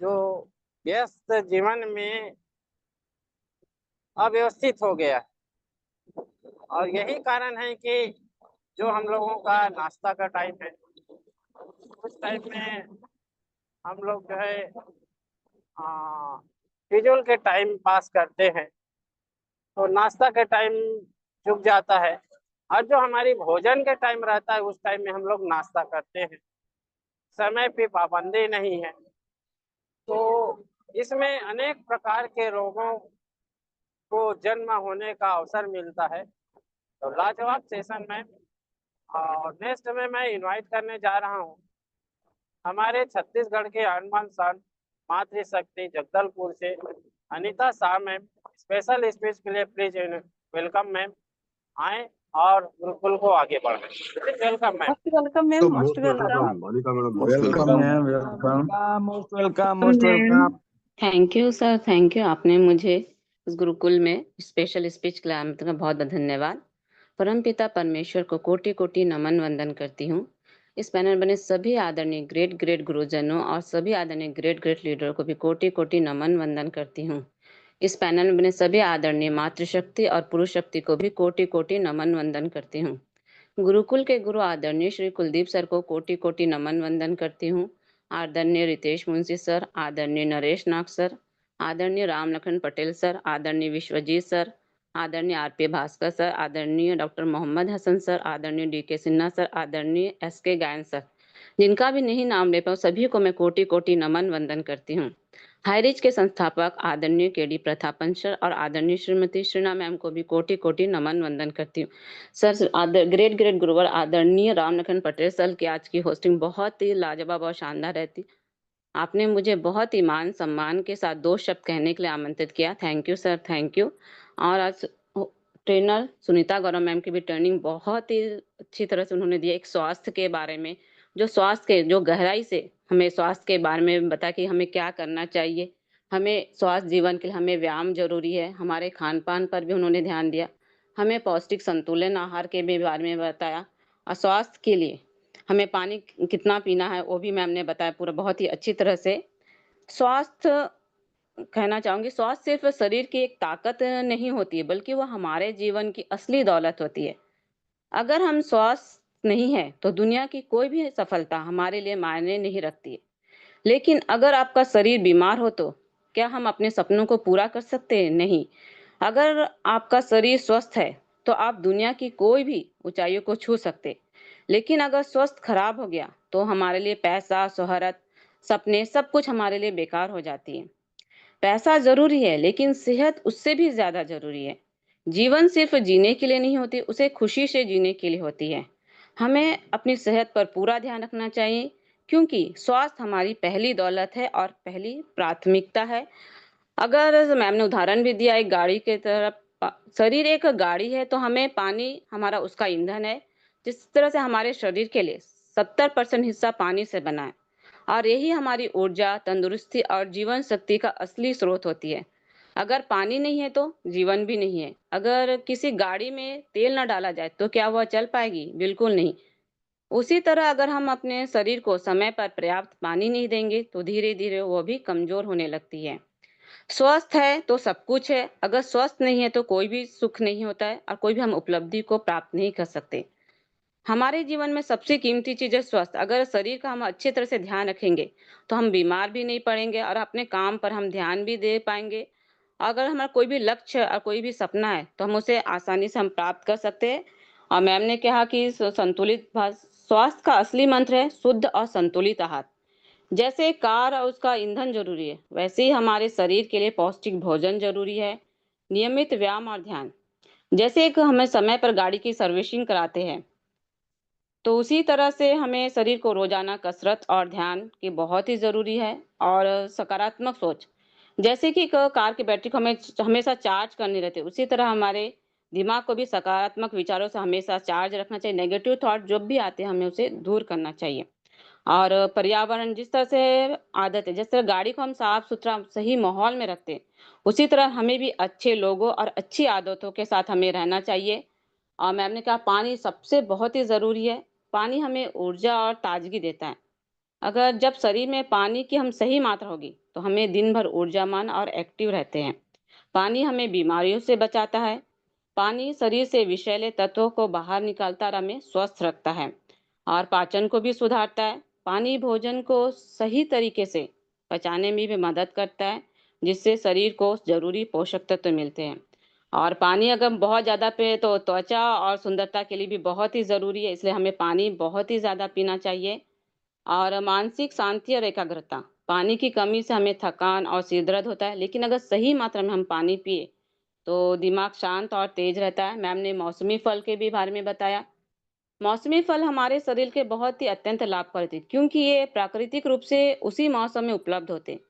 जो व्यस्त जीवन में अव्यवस्थित हो गया है, और यही कारण है कि जो हम लोगों का नाश्ता का टाइम है, उस टाइम में हम लोग जो है फिजूल के टाइम पास करते हैं, तो नाश्ता के टाइम चूक जाता है। और जो हमारी भोजन के टाइम रहता है, उस टाइम में हम लोग नाश्ता करते हैं, समय पे पाबंदी नहीं है, तो इसमें अनेक प्रकार के रोगों को जन्म होने का अवसर मिलता है। तो लाजवाब सेशन में और नेक्स्ट में मैं इनवाइट करने जा रहा हूँ हमारे छत्तीसगढ़ के हनुमान सन मातृशक्ति जगदलपुर से Anita Shah ma'am. Special speech के लिए प्लीज वेलकम मैम, आए और गुरुकुल को आगे बढ़ाएं। Welcome ma'am. Welcome ma'am, most welcome. Welcome ma'am, welcome. Most welcome, most welcome. Thank you sir, thank you. आपने मुझे इस गुरुकुल में स्पेशल स्पीच के लिए आमंत्रण का बहुत बहुत धन्यवाद। परमपिता परमेश्वर को कोटि कोटि नमन वंदन करती हूँ। इस पैनल बने सभी आदरणीय ग्रेट ग्रेट गुरुजनों और सभी आदरणीय ग्रेट ग्रेट लीडर को भी कोटि कोटि नमन वंदन करती हूँ। इस पैनल में बने सभी आदरणीय मातृशक्ति और पुरुष शक्ति को भी कोटि कोटि नमन वंदन करती हूँ। गुरुकुल के गुरु आदरणीय श्री कुलदीप सर को कोटि कोटि नमन वंदन करती हूँ। आदरणीय रितेश मुंशी सर, आदरणीय नरेश नाग सर, आदरणीय राम लखन पटेल सर, आदरणीय विश्वजीत सर, आदरणीय आरपी भास्कर सर, आदरणीय डॉक्टर मोहम्मद हसन सर, आदरणीय डीके सिन्हा सर, आदरणीय एसके गायन सर, जिनका भी नहीं नाम ले पाऊँ सभी को मैं कोटि कोटि नमन वंदन करती हूँ। हाईरिच के संस्थापक आदरणीय केडी प्रतापन सर और आदरणीय श्रीमती श्रीना मैम को भी कोटि कोटि नमन वंदन करती हूँ। सर ग्रेट ग्रेट गुरुवर आदरणीय राम लखन पटेल सर की आज की होस्टिंग बहुत ही लाजवाब और शानदार रहती। आपने मुझे बहुत ही मान सम्मान के साथ 2 शब्द कहने के लिए आमंत्रित किया। Thank you sir, thank you. और आज ट्रेनर सुनीता गौरव मैम की भी ट्रेनिंग बहुत ही अच्छी तरह से उन्होंने दी है एक स्वास्थ्य के बारे में, जो स्वास्थ्य के जो गहराई से हमें स्वास्थ्य के बारे में बताया कि हमें क्या करना चाहिए। हमें स्वास्थ्य जीवन के लिए हमें व्यायाम ज़रूरी है, हमारे खान-पान पर भी उन्होंने ध्यान दिया। हमें पौष्टिक संतुलन आहार के भी बारे में बताया और स्वास्थ्य के लिए हमें पानी कितना पीना है, वो भी मैम ने बताया पूरा बहुत ही अच्छी तरह से। स्वास्थ्य कहना चाहूँगी स्वास्थ्य सिर्फ़ शरीर की एक ताकत नहीं होती है, बल्कि वो हमारे जीवन की असली दौलत होती है। अगर हम स्वस्थ नहीं हैं, तो दुनिया की कोई भी सफलता हमारे लिए मायने नहीं रखती है। लेकिन अगर आपका शरीर बीमार हो तो क्या हम अपने सपनों को पूरा कर सकते हैं? नहीं। अगर आपका शरीर स्वस्थ है, तो आप दुनिया की कोई भी ऊँचाइयों को छू सकते। लेकिन अगर स्वास्थ्य खराब हो गया, तो हमारे लिए पैसा, शोहरत, सपने सब कुछ हमारे लिए बेकार हो जाती है। पैसा ज़रूरी है, लेकिन सेहत उससे भी ज़्यादा ज़रूरी है। जीवन सिर्फ़ जीने के लिए नहीं होती, उसे खुशी से जीने के लिए होती है। हमें अपनी सेहत पर पूरा ध्यान रखना चाहिए, क्योंकि स्वास्थ्य हमारी पहली दौलत है और पहली प्राथमिकता है। अगर मैम ने उदाहरण भी दिया एक गाड़ी की तरह शरीर एक गाड़ी है, तो हमें पानी हमारा उसका ईंधन है। जिस तरह से हमारे शरीर के लिए 70% हिस्सा पानी से बना है और यही हमारी ऊर्जा, तंदुरुस्ती और जीवन शक्ति का असली स्रोत होती है। अगर पानी नहीं है तो जीवन भी नहीं है। अगर किसी गाड़ी में तेल ना डाला जाए तो क्या वह चल पाएगी? बिल्कुल नहीं। उसी तरह अगर हम अपने शरीर को समय पर पर्याप्त पानी नहीं देंगे तो धीरे-धीरे वो भी कमजोर होने लगती है। स्वस्थ है तो सब कुछ है, अगर स्वस्थ नहीं है तो कोई भी सुख नहीं होता है और कोई भी हम उपलब्धि को प्राप्त नहीं कर सकते। हमारे जीवन में सबसे कीमती चीज़ है स्वास्थ्य। अगर शरीर का हम अच्छी तरह से ध्यान रखेंगे, तो हम बीमार भी नहीं पड़ेंगे और अपने काम पर हम ध्यान भी दे पाएँगे। अगर हमारा कोई भी लक्ष्य और कोई भी सपना है, तो हम उसे आसानी से हम प्राप्त कर सकते हैं। और मैम ने कहा कि संतुलित स्वास्थ्य का असली मंत्र है शुद्ध और संतुलित आहार। जैसे कार और उसका ईंधन ज़रूरी है, वैसे ही हमारे शरीर के लिए पौष्टिक भोजन ज़रूरी है, नियमित व्यायाम और ध्यान। जैसे एक हमें समय पर गाड़ी की सर्विसिंग कराते हैं, तो उसी तरह से हमें शरीर को रोजाना कसरत और ध्यान की बहुत ही ज़रूरी है और सकारात्मक सोच। जैसे कि कार की बैटरी को हमें हमेशा चार्ज करनी रहती है, उसी तरह हमारे दिमाग को भी सकारात्मक विचारों से हमेशा चार्ज रखना चाहिए। नेगेटिव थॉट जो भी आते हैं, हमें उसे दूर करना चाहिए। और पर्यावरण जिस तरह से आदत है, जिस तरह गाड़ी को हम साफ-सुथरा सही माहौल में रखते हैं, उसी तरह हमें भी अच्छे लोगों और अच्छी आदतों के साथ हमें रहना चाहिए। और मैम ने कहा पानी सबसे बहुत ही ज़रूरी है। पानी हमें ऊर्जा और ताज़गी देता है। अगर जब शरीर में पानी की हम सही मात्रा होगी, तो हमें दिन भर ऊर्जावान और एक्टिव रहते हैं। पानी हमें बीमारियों से बचाता है। पानी शरीर से विषैले तत्वों को बाहर निकालता और हमें स्वस्थ रखता है और पाचन को भी सुधारता है। पानी भोजन को सही तरीके से पचाने में भी मदद करता है, जिससे शरीर को जरूरी पोषक तत्व मिलते हैं। और पानी अगर बहुत ज़्यादा पिए तो त्वचा और सुंदरता के लिए भी बहुत ही ज़रूरी है, इसलिए हमें पानी बहुत ही ज़्यादा पीना चाहिए। और मानसिक शांति और एकाग्रता, पानी की कमी से हमें थकान और सिर दर्द होता है, लेकिन अगर सही मात्रा में हम पानी पिए तो दिमाग शांत और तेज रहता है। मैम ने मौसमी फल के भी बारे में बताया। मौसमी फल हमारे शरीर के बहुत ही अत्यंत लाभकारी थे, क्योंकि ये प्राकृतिक रूप से उसी मौसम में उपलब्ध होते हैं।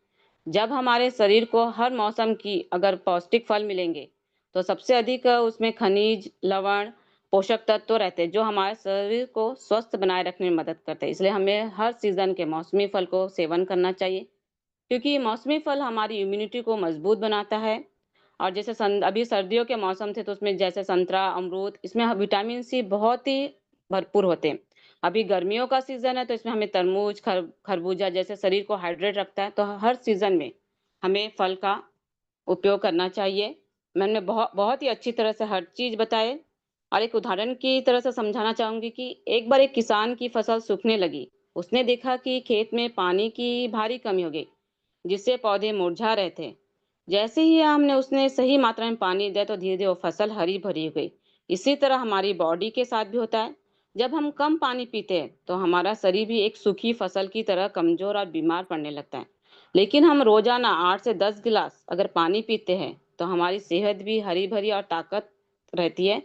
जब हमारे शरीर को हर मौसम की अगर पौष्टिक फल मिलेंगे, तो सबसे अधिक उसमें खनिज, लवण, पोषक तत्व रहते हैं, जो हमारे शरीर को स्वस्थ बनाए रखने में मदद करते हैं। इसलिए हमें हर सीजन के मौसमी फल को सेवन करना चाहिए, क्योंकि ये मौसमी फल हमारी इम्यूनिटी को मजबूत बनाता है। और जैसे अभी सर्दियों के मौसम थे, तो उसमें जैसे संतरा, अमरूद, इसमें विटामिन सी बहुत ही भरपूर होते हैं। अभी गर्मियों का सीजन है, तो इसमें हमें तरबूज, खरबूजा जैसे शरीर को हाइड्रेट रखता है। तो हर सीजन में हमें फल का उपयोग करना चाहिए। मैंने बहुत बहुत ही अच्छी तरह से हर चीज़ बताए और एक उदाहरण की तरह से समझाना चाहूँगी कि एक बार एक किसान की फसल सूखने लगी। उसने देखा कि खेत में पानी की भारी कमी हो गई, जिससे पौधे मुरझा रहे थे। जैसे ही हमने उसने सही मात्रा में पानी दिया, तो धीरे-धीरे वो फसल हरी-भरी हो गई। इसी तरह हमारी बॉडी के साथ भी होता है। जब हम कम पानी पीते हैं, तो हमारा शरीर भी एक सूखी फसल की तरह कमज़ोर और बीमार पड़ने लगता है। लेकिन हम रोज़ाना 8 से 10 गिलास अगर पानी पीते हैं, तो हमारी सेहत भी हरी-भरी और ताकत रहती है।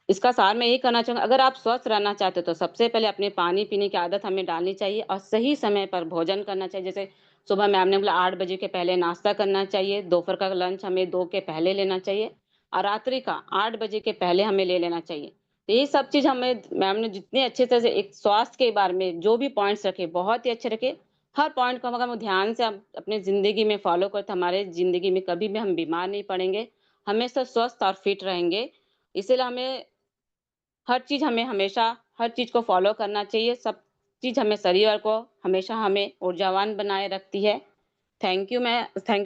इसका सार मैं यही कहना चाहूँगा, अगर आप स्वस्थ रहना चाहते हो तो सबसे पहले अपने पानी पीने की आदत हमें डालनी चाहिए और सही समय पर भोजन करना चाहिए। जैसे सुबह मैम ने बोला 8 बजे के पहले नाश्ता करना चाहिए, दोपहर का लंच हमें 2 के पहले लेना चाहिए। और रात्रि का 8 बजे के पहले हमें ले लेना चाहिए। तो ये सब चीज़ हमें मैम ने जितने अच्छे तरह से एक स्वास्थ्य के बारे में जो भी पॉइंट्स रखे, बहुत ही अच्छे रखे। हर पॉइंट को अगर हम ध्यान से हम अपनी ज़िंदगी में फ़ॉलो करें तो हमारे ज़िंदगी में कभी भी हम बीमार नहीं पड़ेंगे, हमेशा स्वस्थ और फिट रहेंगे। इसीलिए हमें हमेशा हर चीज़ को फ़ॉलो करना चाहिए। सब चीज़ हमें शरीर को हमेशा हमें ऊर्जावान बनाए रखती है। थैंक यू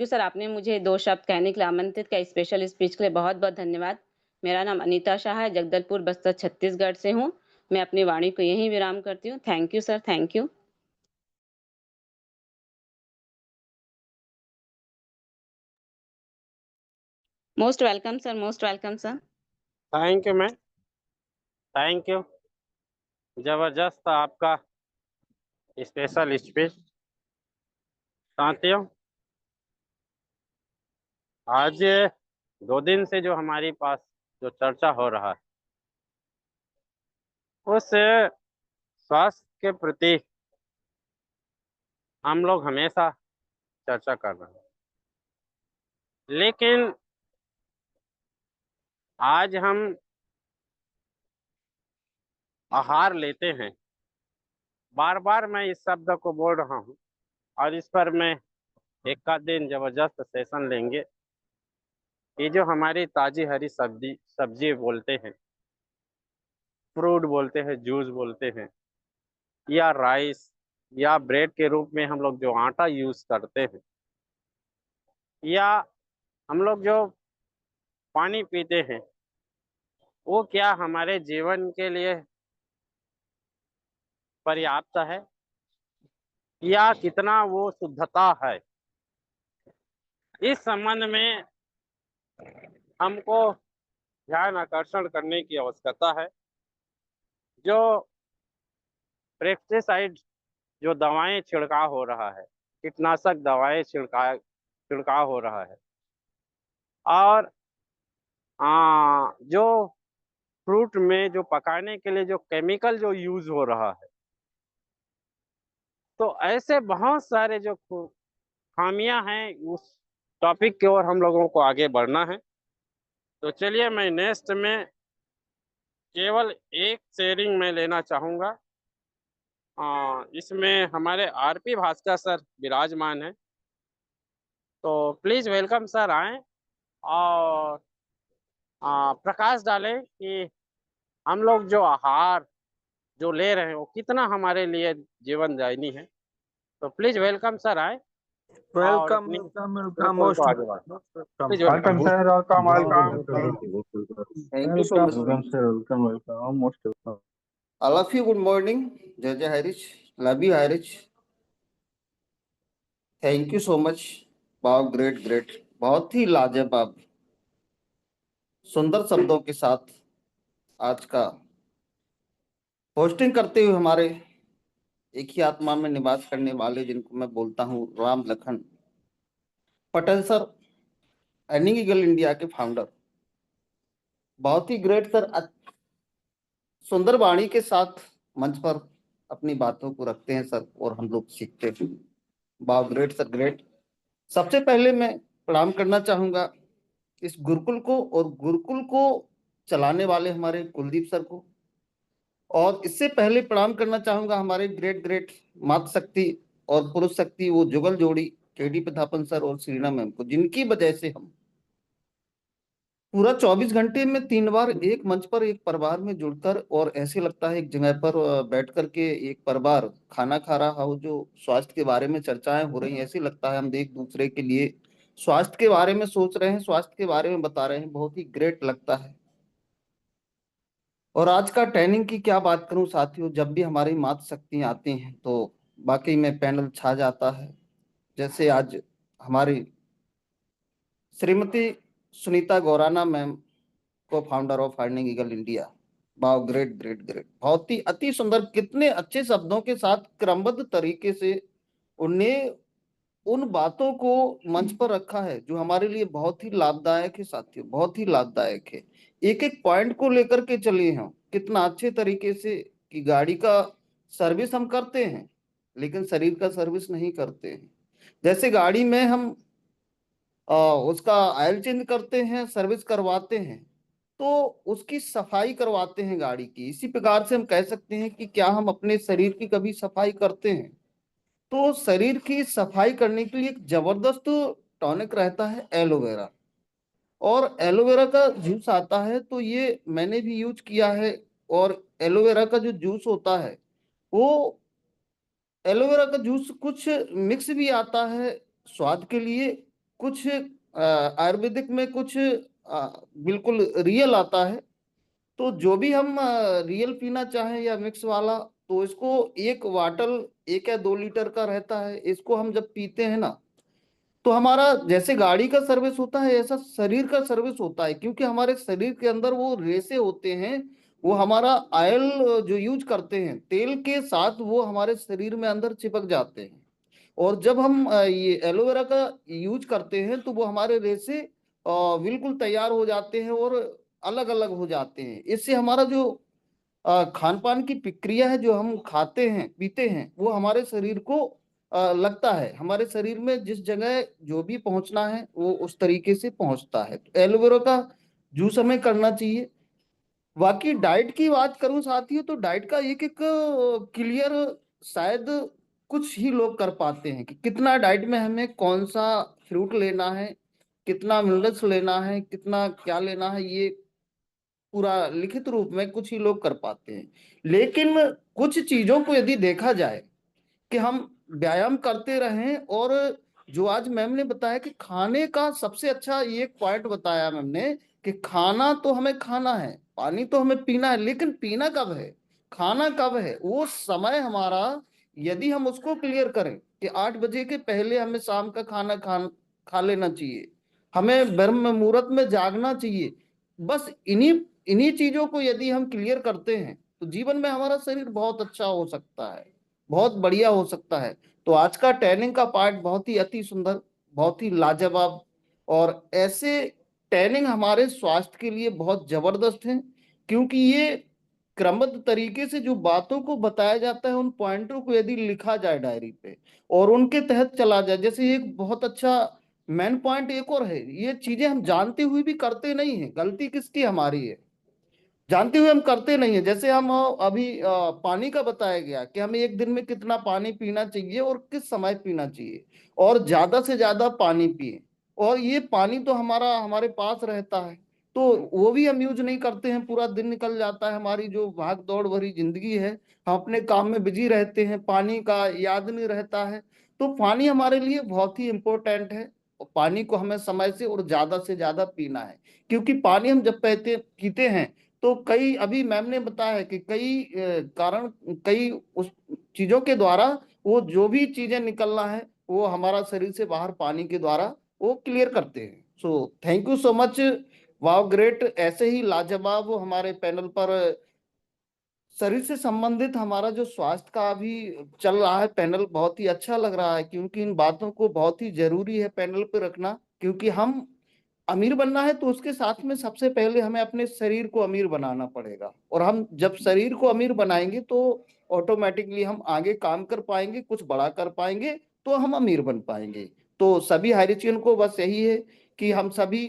सर, आपने मुझे 2 शब्द कहने के लिए आमंत्रित किया। स्पेशल स्पीच के लिए बहुत-बहुत धन्यवाद। मेरा नाम अनीता शाह है, जगदलपुर, बस्तर, छत्तीसगढ़ से हूँ। मैं अपनी वाणी को यहीं विराम करती हूँ। Thank you sir, thank you. Most welcome sir, most welcome sir. Thank you ma'am, thank you. जबरदस्त आपका स्पेशल स्पीच। साथियों, आज 2 दिन से जो हमारे पास जो चर्चा हो रहा है उस स्वास्थ्य के प्रति हम लोग हमेशा चर्चा कर रहे हैं, लेकिन आज हम आहार लेते हैं। बार बार मैं इस शब्द को बोल रहा हूँ और इस पर मैं एक आध दिन जबरदस्त सेशन लेंगे। ये जो हमारी ताजी हरी सब्जी बोलते हैं, फ्रूट बोलते हैं, जूस बोलते हैं, या राइस या ब्रेड के रूप में हम लोग जो आटा यूज करते हैं, या हम लोग जो पानी पीते हैं, वो क्या हमारे जीवन के लिए पर्याप्त है या कितना वो शुद्धता है? इस संबंध में हमको ध्यान आकर्षण करने की आवश्यकता है। जो पेस्टिसाइड जो दवाएं छिड़काव हो रहा है, कीटनाशक दवाएं छिड़काव हो रहा है, और जो फ्रूट में जो पकाने के लिए जो केमिकल जो यूज हो रहा है, तो ऐसे बहुत सारे जो खामियां हैं, उस टॉपिक की ओर हम लोगों को आगे बढ़ना है। तो चलिए, मैं नेक्स्ट में केवल एक शेयरिंग में लेना चाहूँगा। इसमें हमारे आरपी भास्कर सर विराजमान है, तो प्लीज़ वेलकम सर, आएँ और प्रकाश डालें कि हम लोग जो आहार जो ले रहे हैं वो कितना हमारे लिए जीवन दायिनी है। तो प्लीज़ वेलकम सर, आए और वेलकम अपनी वेलकम वेलकम को मोस्ट आगे बढ़ाएं। Please Welcome, welcome. sir. Welcome, welcome. Thank you so much. Welcome, sir. Welcome, welcome. Most welcome. All of you, good morning. Jai Harish. Love you, Harish. Thank you so much. Wow, great, great. बहुत ही लाजवाब सुंदर शब्दों के साथ आज का hosting करते हुए हमारे एक ही आत्मा में निवास करने वाले, जिनको मैं बोलता हूँ Ram Lakhan Patel sir, earning eagle India के फाउंडर। बहुत ही ग्रेट सर, सुंदर वाणी के साथ मंच पर अपनी बातों को रखते हैं सर, और हम लोग सीखते हैं। वाह, ग्रेट सर, ग्रेट। सबसे पहले मैं प्रणाम करना चाहूंगा इस गुरुकुल को और गुरुकुल को चलाने वाले हमारे कुलदीप सर को, और इससे पहले प्रणाम करना चाहूंगा हमारे ग्रेट ग्रेट मातृ शक्ति और पुरुष शक्ति, वो जुगल जोड़ी केडी प्रतापन सर और श्रीना मैम को, जिनकी वजह से हम पूरा 24 घंटे में 3 बार एक मंच पर एक परिवार में जुड़कर, और ऐसे लगता है एक जगह पर बैठ करके एक परिवार खाना खा रहा हो, जो स्वास्थ्य के बारे में चर्चाएं हो रही हैं। ऐसे लगता है हम एक दूसरे के लिए स्वास्थ्य के बारे में सोच रहे हैं, स्वास्थ्य के बारे में बता रहे हैं। बहुत ही ग्रेट लगता है। और आज का ट्रेनिंग की क्या बात करूं साथियों, जब भी हमारी मातृ शक्ति आती हैं तो वाकई में पैनल छा जाता है। जैसे आज हमारी श्रीमती सुनीता गौराना मैम को founder of earning eagle India. वाह, ग्रेट ग्रेट ग्रेट। बहुत ही अति सुंदर, कितने अच्छे शब्दों के साथ क्रमबद्ध तरीके से उनने उन बातों को मंच पर रखा है जो हमारे लिए बहुत ही लाभदायक है साथियों, बहुत ही लाभदायक है। एक एक पॉइंट को लेकर के चलिए हम कितना अच्छे तरीके से, कि गाड़ी का सर्विस हम करते हैं लेकिन शरीर का सर्विस नहीं करते हैं। जैसे गाड़ी में हम उसका ऑयल चेंज करते हैं, सर्विस करवाते हैं, तो उसकी सफाई करवाते हैं गाड़ी की। इसी प्रकार से हम कह सकते हैं कि क्या हम अपने शरीर की कभी सफाई करते हैं? तो शरीर की सफाई करने के लिए एक जबरदस्त टॉनिक रहता है एलोवेरा, और एलोवेरा का जूस आता है, तो ये मैंने भी यूज किया है। और एलोवेरा का जो जूस होता है, वो एलोवेरा का जूस कुछ मिक्स भी आता है स्वाद के लिए, कुछ आयुर्वेदिक में, कुछ बिल्कुल रियल आता है। तो जो भी हम रियल पीना चाहें या मिक्स वाला, तो इसको एक वाटल 1 या 2 लीटर का रहता है, इसको हम जब पीते हैं ना, तो हमारा जैसे गाड़ी का सर्विस होता है ऐसा शरीर का सर्विस होता है, क्योंकि हमारे शरीर के अंदर वो रेसे होते हैं, वो हमारा ऑयल जो यूज करते हैं तेल के साथ, वो हमारे शरीर में अंदर चिपक जाते हैं। और जब हम ये एलोवेरा का यूज करते हैं, तो वो हमारे रेसे बिल्कुल तैयार हो जाते हैं और अलग अलग हो जाते हैं। इससे हमारा जो खान पान की प्रक्रिया है, जो हम खाते हैं पीते हैं, वो हमारे शरीर को लगता है, हमारे शरीर में जिस जगह जो भी पहुंचना है वो उस तरीके से पहुंचता है। तो एलोवेरा का जूस हमें करना चाहिए। बाकी डाइट की बात करूं साथियों, तो डाइट का एक एक क्लियर शायद कुछ ही लोग कर पाते हैं कि कितना डाइट में हमें कौन सा फ्रूट लेना है, कितना मिनरल्स लेना है, कितना क्या लेना है, ये पूरा लिखित रूप में कुछ ही लोग कर पाते हैं। लेकिन कुछ चीजों को यदि देखा जाए कि हम व्यायाम करते रहें, और जो आज मैम ने बताया कि खाने का सबसे अच्छा ये एक पॉइंट बताया मैम ने, कि खाना तो हमें खाना है, पानी तो हमें पीना है, लेकिन पीना कब है, खाना कब है, वो समय हमारा यदि हम उसको क्लियर करें कि 8 बजे के पहले हमें शाम का खाना खा लेना चाहिए, हमें ब्रह्म मुहूर्त में जागना चाहिए, बस इन्हीं इन्हीं चीजों को यदि हम क्लियर करते हैं, तो जीवन में हमारा शरीर बहुत अच्छा हो सकता है, बहुत बढ़िया हो सकता है। तो आज का टैनिंग का पार्ट बहुत ही अति सुंदर, बहुत ही लाजवाब, और ऐसे टैनिंग हमारे स्वास्थ्य के लिए बहुत जबरदस्त है, क्योंकि ये क्रमबद्ध तरीके से जो बातों को बताया जाता है, उन पॉइंटों को यदि लिखा जाए डायरी पे और उनके तहत चला जाए, जैसे एक बहुत अच्छा मेन पॉइंट एक और है, ये चीजें हम जानते हुए भी करते नहीं है, गलती किसकी, हमारी है, जानते हुए हम करते नहीं है। जैसे हम अभी पानी का बताया गया कि हमें एक दिन में कितना पानी पीना चाहिए और किस समय पीना चाहिए, और ज्यादा से ज्यादा पानी पिए। और ये पानी तो हमारा हमारे पास रहता है, तो वो भी हम यूज नहीं करते हैं, पूरा दिन निकल जाता है, हमारी जो भाग दौड़ भरी जिंदगी है, हम अपने काम में बिजी रहते हैं, पानी का याद नहीं रहता है। तो पानी हमारे लिए बहुत ही इम्पोर्टेंट है, और पानी को हमें समय से ज्यादा पीना है, क्योंकि पानी हम जब पीते हैं, तो कई अभी मैम ने बताया है कि कई कारण, कई उस चीजों के द्वारा वो जो भी चीजें निकलना है, वो हमारा शरीर से बाहर पानी के द्वारा वो क्लियर करते हैं। So thank you so much, wow great. ऐसे ही लाजवाब हमारे पैनल पर शरीर से संबंधित हमारा जो स्वास्थ्य का अभी चल रहा है पैनल, बहुत ही अच्छा लग रहा है, क्योंकि इन बातों को बहुत ही जरूरी है पैनल पर रखना। क्योंकि हम अमीर बनना है, तो उसके साथ में सबसे पहले हमें अपने शरीर को अमीर बनाना पड़ेगा, और हम जब शरीर को अमीर बनाएंगे, तो ऑटोमेटिकली हम आगे काम कर पाएंगे, कुछ बड़ा कर पाएंगे, तो हम अमीर बन पाएंगे। तो सभी हाइरिचियन को बस यही है कि हम सभी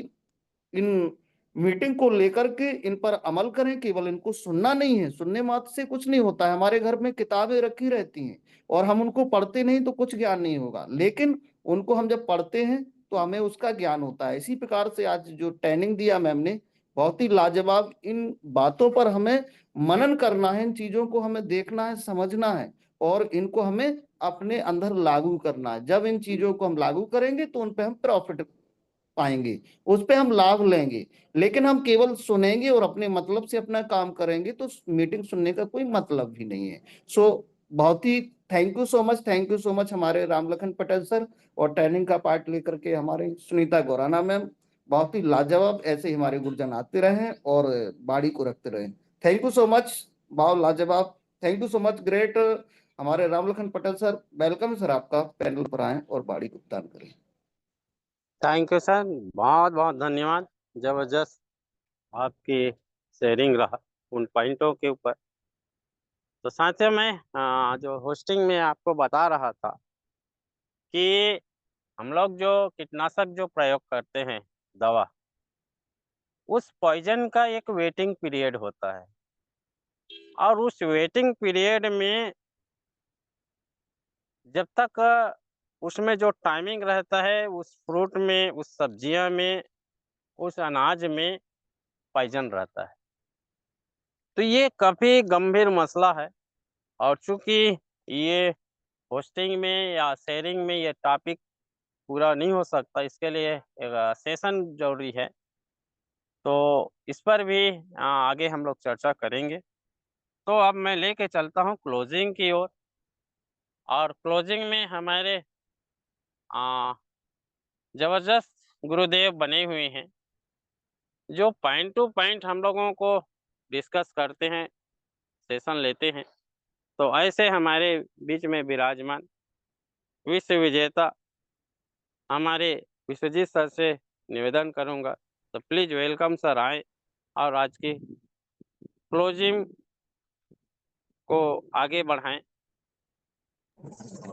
इन मीटिंग को लेकर के इन पर अमल करें, केवल इनको सुनना नहीं है, सुनने मात्र से कुछ नहीं होता है। हमारे घर में किताबें रखी रहती हैं, और हम उनको पढ़ते नहीं तो कुछ ज्ञान नहीं होगा, लेकिन उनको हम जब पढ़ते हैं तो हमें उसका ज्ञान होता है। इसी प्रकार से आज जो ट्रेनिंग दिया मैम ने, बहुत ही लाजवाब, इन बातों पर हमें मनन करना है, इन चीजों को हमें देखना है, समझना है, और इनको हमें अपने अंदर लागू करना है। जब इन चीजों को हम लागू करेंगे, तो उन पे हम प्रॉफिट पाएंगे, उस पे हम लाभ लेंगे। लेकिन हम केवल सुनेंगे और अपने मतलब से अपना काम करेंगे, तो मीटिंग सुनने का कोई मतलब भी नहीं है। सो बहुत ही thank you so much, thank you so much हमारे रामलखन पटेल सर, और ट्रेनिंग का पार्ट लेकर के हमारे सुनीता गौराना मैम। बहुत ही लाजवाब, ऐसे ही हमारे गुरुजन आते रहे और बाड़ी को रखते रहे। थैंक यू सो मच, बहुत लाजवाब, thank you so much, great. हमारे Ramlakhan Patel sir, welcome sir, आपका पैनल पर आए और बाड़ी को दान करें। थैंक यू सर, बहुत बहुत धन्यवाद। जबरदस्त आपकी शेयरिंग रहा उन पॉइंटों के ऊपर। तो साथियों, मैं जो होस्टिंग में आपको बता रहा था कि हम लोग जो कीटनाशक जो प्रयोग करते हैं दवा, उस पॉइजन का एक वेटिंग पीरियड होता है और उस वेटिंग पीरियड में जब तक उसमें जो टाइमिंग रहता है उस फ्रूट में, उस सब्जियां में, उस अनाज में पॉइजन रहता है। तो ये काफ़ी गंभीर मसला है और चूँकि ये होस्टिंग में या शेयरिंग में ये टॉपिक पूरा नहीं हो सकता, इसके लिए एक सेशन ज़रूरी है। तो इस पर भी आगे हम लोग चर्चा करेंगे। तो अब मैं लेके चलता हूँ क्लोजिंग की ओर और क्लोजिंग में हमारे ज़बरदस्त गुरुदेव बने हुए हैं, जो पॉइंट टू पॉइंट हम लोगों को डिस्कस करते हैं, सेशन लेते हैं। तो ऐसे हमारे बीच में विराजमान विश्व विजेता हमारे विश्वजीत सर से निवेदन करूंगा, तो प्लीज वेलकम सर आए और आज की क्लोजिंग को आगे बढ़ाएं।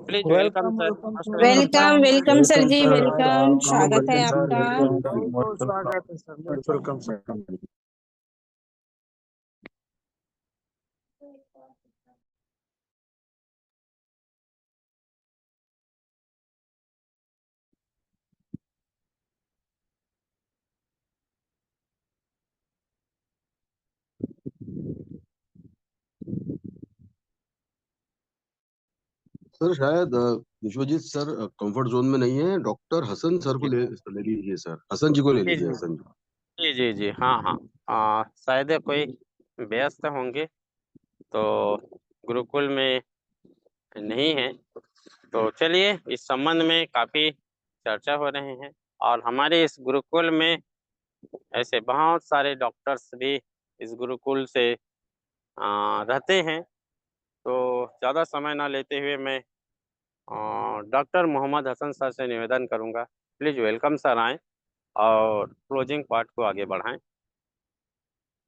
Please welcome sir. Welcome welcome sir ji, welcome, स्वागत है सर, आपका। बहुत बहुत स्वागत है सर, वेलकम सर। सर शायद विश्वजीत सर कंफर्ट जोन में नहीं है, डॉक्टर हसन सर को ले लीजिए सर, हसन जी को ले लीजिए, हसन जी। जी जी जी, हाँ हाँ, शायद कोई व्यस्त होंगे तो गुरुकुल में नहीं है। तो चलिए, इस संबंध में काफ़ी चर्चा हो रहे हैं और हमारे इस गुरुकुल में ऐसे बहुत सारे डॉक्टर्स भी इस गुरुकुल से रहते हैं। तो ज़्यादा समय ना लेते हुए मैं डॉक्टर मोहम्मद हसन सर से निवेदन करूंगा, प्लीज़ वेलकम सर आएँ और क्लोजिंग पार्ट को आगे बढ़ाएं।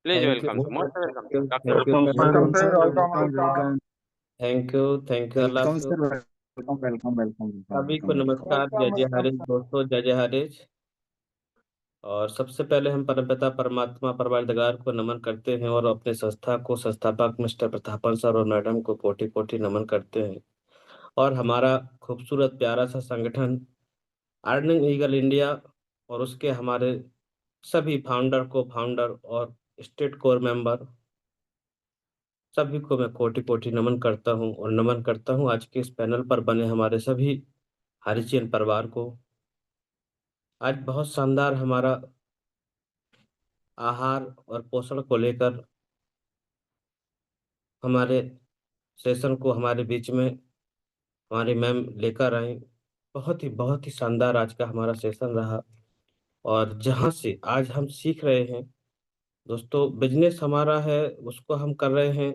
Please thank you, welcome sir, most welcome thank you, doctor. Welcome sir, welcome thank you Allah sir, welcome सभी को नमस्कार, जय जय हरीश दोस्तों, जय जय हरीश। और सबसे पहले हम परमपिता परमात्मा परवरदिगार को नमन करते हैं और अपने संस्था को संस्थापक मिस्टर प्रतापन सर और मैडम को कोटि कोटि नमन करते हैं। और हमारा खूबसूरत प्यारा सा संगठन अर्निंग ईगल इंडिया और उसके हमारे सभी फाउंडर और स्टेट कोर मेंबर सभी को मैं कोटि कोटि नमन करता हूं और नमन करता हूं आज के इस पैनल पर बने हमारे सभी हरिजन परिवार को। आज बहुत शानदार हमारा आहार और पोषण को लेकर हमारे सेशन को हमारे बीच में हमारी मैम लेकर आई। बहुत ही शानदार आज का हमारा सेशन रहा और जहां से आज हम सीख रहे हैं दोस्तों, बिजनेस हमारा है उसको हम कर रहे हैं,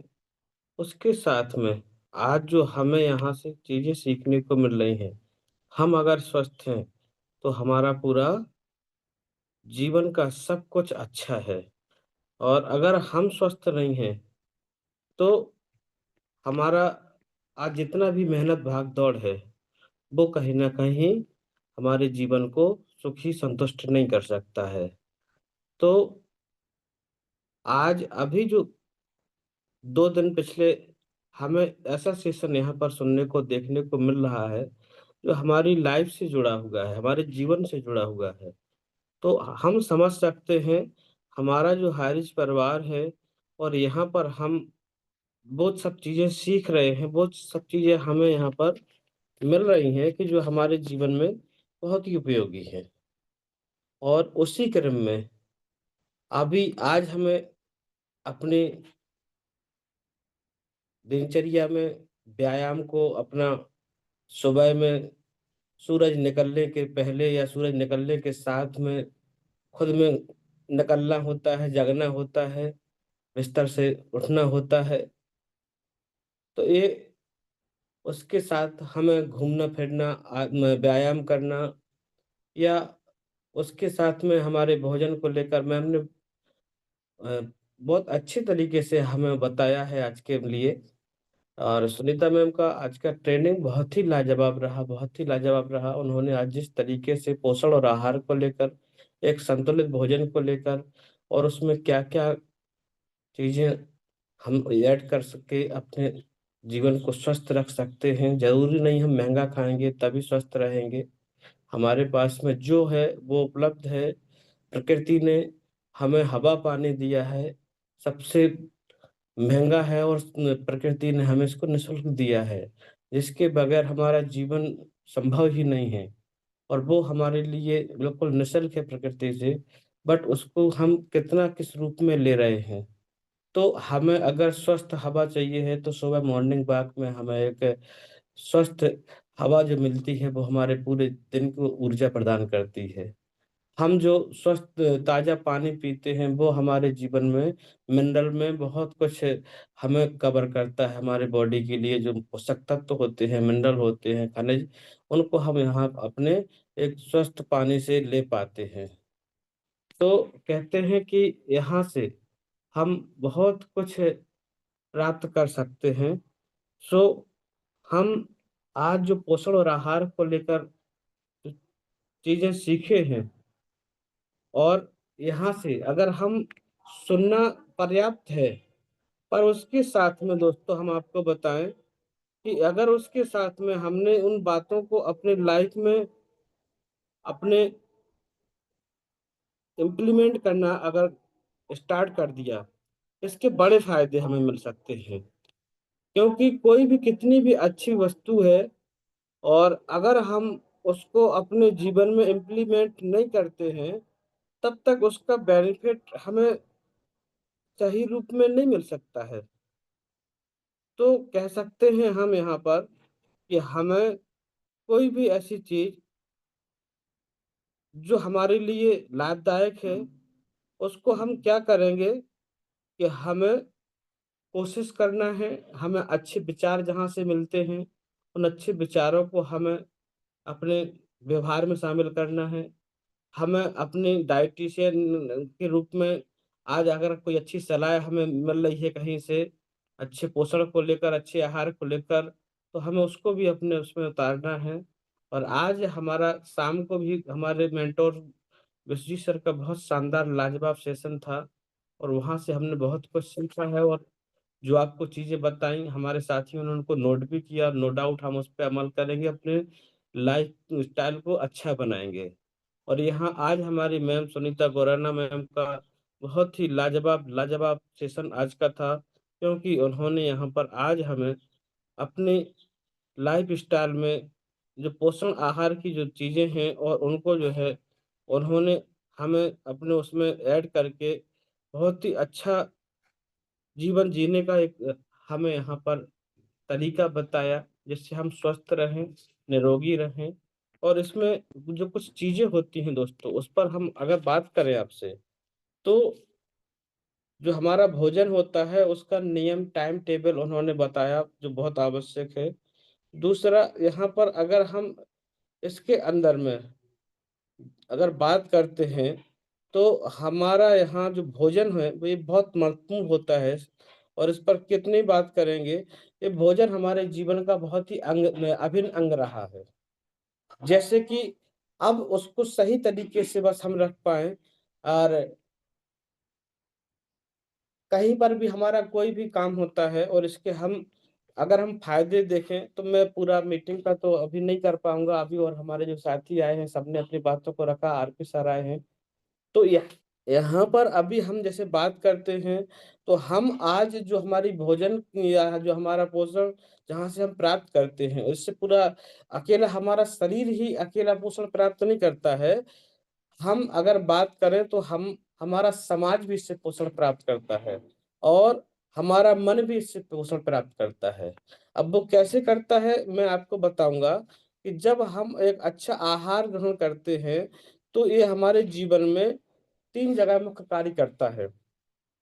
उसके साथ में आज जो हमें यहाँ से चीजें सीखने को मिल रही हैं, हम अगर स्वस्थ हैं तो हमारा पूरा जीवन का सब कुछ अच्छा है। और अगर हम स्वस्थ नहीं हैं तो हमारा आज जितना भी मेहनत भाग दौड़ है वो कहीं ना कहीं हमारे जीवन को सुखी संतुष्ट नहीं कर सकता है। तो आज अभी जो 2 दिन पिछले हमें ऐसा सेशन यहाँ पर सुनने को देखने को मिल रहा है जो हमारी लाइफ से जुड़ा हुआ है, हमारे जीवन से जुड़ा हुआ है। तो हम समझ सकते हैं हमारा जो हारिज परिवार है और यहाँ पर हम बहुत सब चीजें सीख रहे हैं, बहुत सब चीजें हमें यहाँ पर मिल रही हैं कि जो हमारे जीवन में बहुत ही उपयोगी है। और उसी क्रम में अभी आज हमें अपनी दिनचर्या में व्यायाम को अपना सुबह में सूरज निकलने के पहले या सूरज निकलने के साथ में खुद में निकलना होता है, जगना होता है, बिस्तर से उठना होता है। तो ये उसके साथ हमें घूमना फिरना, व्यायाम करना या उसके साथ में हमारे भोजन को लेकर मैम ने बहुत अच्छे तरीके से हमें बताया है आज के लिए। और सुनीता मैम का आज का ट्रेनिंग बहुत ही लाजवाब रहा, बहुत ही लाजवाब रहा। उन्होंने आज जिस तरीके से पोषण और आहार को लेकर, एक संतुलित भोजन को लेकर, और उसमें क्या क्या चीजें हम ऐड कर सके, अपने जीवन को स्वस्थ रख सकते हैं। जरूरी नहीं हम महंगा खाएंगे तभी स्वस्थ रहेंगे। हमारे पास में जो है वो उपलब्ध है। प्रकृति ने हमें हवा पानी दिया है, सबसे महंगा है, और प्रकृति ने हमें इसको निःशुल्क दिया है, जिसके बगैर हमारा जीवन संभव ही नहीं है। और वो हमारे लिए बिल्कुल निःशुल्क है प्रकृति से, बट उसको हम कितना किस रूप में ले रहे हैं। तो हमें अगर स्वस्थ हवा चाहिए है तो सुबह मॉर्निंग वॉक में हमें एक स्वस्थ हवा जो मिलती है वो हमारे पूरे दिन को ऊर्जा प्रदान करती है। हम जो स्वस्थ ताजा पानी पीते हैं वो हमारे जीवन में मिनरल में बहुत कुछ हमें कवर करता है। हमारे बॉडी के लिए जो पोषक तत्व होते हैं, मिनरल होते हैं, खनिज, उनको हम यहाँ अपने एक स्वस्थ पानी से ले पाते हैं। तो कहते हैं कि यहाँ से हम बहुत कुछ प्राप्त कर सकते हैं। सो हम आज जो पोषण और आहार को लेकर चीजें सीखे हैं, और यहाँ से अगर हम सुनना पर्याप्त है, पर उसके साथ में दोस्तों हम आपको बताएं कि अगर उसके साथ में हमने उन बातों को अपने लाइफ में अपने इम्प्लीमेंट करना अगर स्टार्ट कर दिया, इसके बड़े फायदे हमें मिल सकते हैं। क्योंकि कोई भी कितनी भी अच्छी वस्तु है, और अगर हम उसको अपने जीवन में इम्प्लीमेंट नहीं करते हैं, तब तक उसका बेनिफिट हमें सही रूप में नहीं मिल सकता है। तो कह सकते हैं हम यहाँ पर कि हमें कोई भी ऐसी चीज जो हमारे लिए लाभदायक है, उसको हम क्या करेंगे कि हमें कोशिश करना है, हमें अच्छे विचार जहाँ से मिलते हैं उन अच्छे विचारों को हमें अपने व्यवहार में शामिल करना है। हमें अपनी डाइटिशियन के रूप में आज अगर कोई अच्छी सलाह हमें मिल रही है कहीं से, अच्छे पोषण को लेकर, अच्छे आहार को लेकर, तो हमें उसको भी अपने उसमें उतारना है। और आज हमारा शाम को भी हमारे मेंटोर विश्वजीत सर का बहुत शानदार लाजवाब सेशन था, और वहां से हमने बहुत कुछ सीखा है। और जो आपको चीजें बताई हमारे साथियों ने उनको नोट भी किया। नो डाउट हम उस पर अमल करेंगे, अपने लाइफ स्टाइल को अच्छा बनाएंगे। और यहाँ आज हमारी मैम सुनीता गोराना मैम का बहुत ही लाजवाब लाजवाब सेशन आज का था, क्योंकि उन्होंने यहाँ पर आज हमें अपनी लाइफ स्टाइल में जो पोषण आहार की जो चीजें हैं और उनको जो है उन्होंने हमें अपने उसमें ऐड करके बहुत ही अच्छा जीवन जीने का एक हमें यहाँ पर तरीका बताया, जिससे हम स्वस्थ रहें, निरोगी रहें। और इसमें जो कुछ चीजें होती हैं दोस्तों, उस पर हम अगर बात करें आपसे, तो जो हमारा भोजन होता है उसका नियम टाइम टेबल उन्होंने बताया, जो बहुत आवश्यक है। दूसरा, यहाँ पर अगर हम इसके अंदर में अगर बात करते हैं, तो हमारा यहाँ जो भोजन है वो ये बहुत महत्वपूर्ण होता है। और इस पर कितनी बात करेंगे, ये भोजन हमारे जीवन का बहुत ही अभिन्न अंग रहा है। जैसे कि अब उसको सही तरीके से बस हम रख पाए, और कहीं पर भी हमारा कोई भी काम होता है और इसके हम अगर हम फायदे देखें, तो मैं पूरा मीटिंग का तो अभी नहीं कर पाऊंगा अभी, और हमारे जो साथी आए हैं सबने अपनी बातों को रखा, आरपी सर आए हैं। तो यहाँ पर अभी हम जैसे बात करते हैं, तो हम आज जो हमारी भोजन या जो हमारा पोषण जहाँ से हम प्राप्त करते हैं, इससे पूरा अकेला हमारा शरीर ही अकेला पोषण प्राप्त नहीं करता है। हम अगर बात करें तो हम हमारा समाज भी इससे पोषण प्राप्त करता है, और हमारा मन भी इससे पोषण प्राप्त करता है। अब वो कैसे करता है मैं आपको बताऊंगा कि जब हम एक अच्छा आहार ग्रहण करते हैं, तो ये हमारे जीवन में 3 जगह मुख्य कार्य करता है।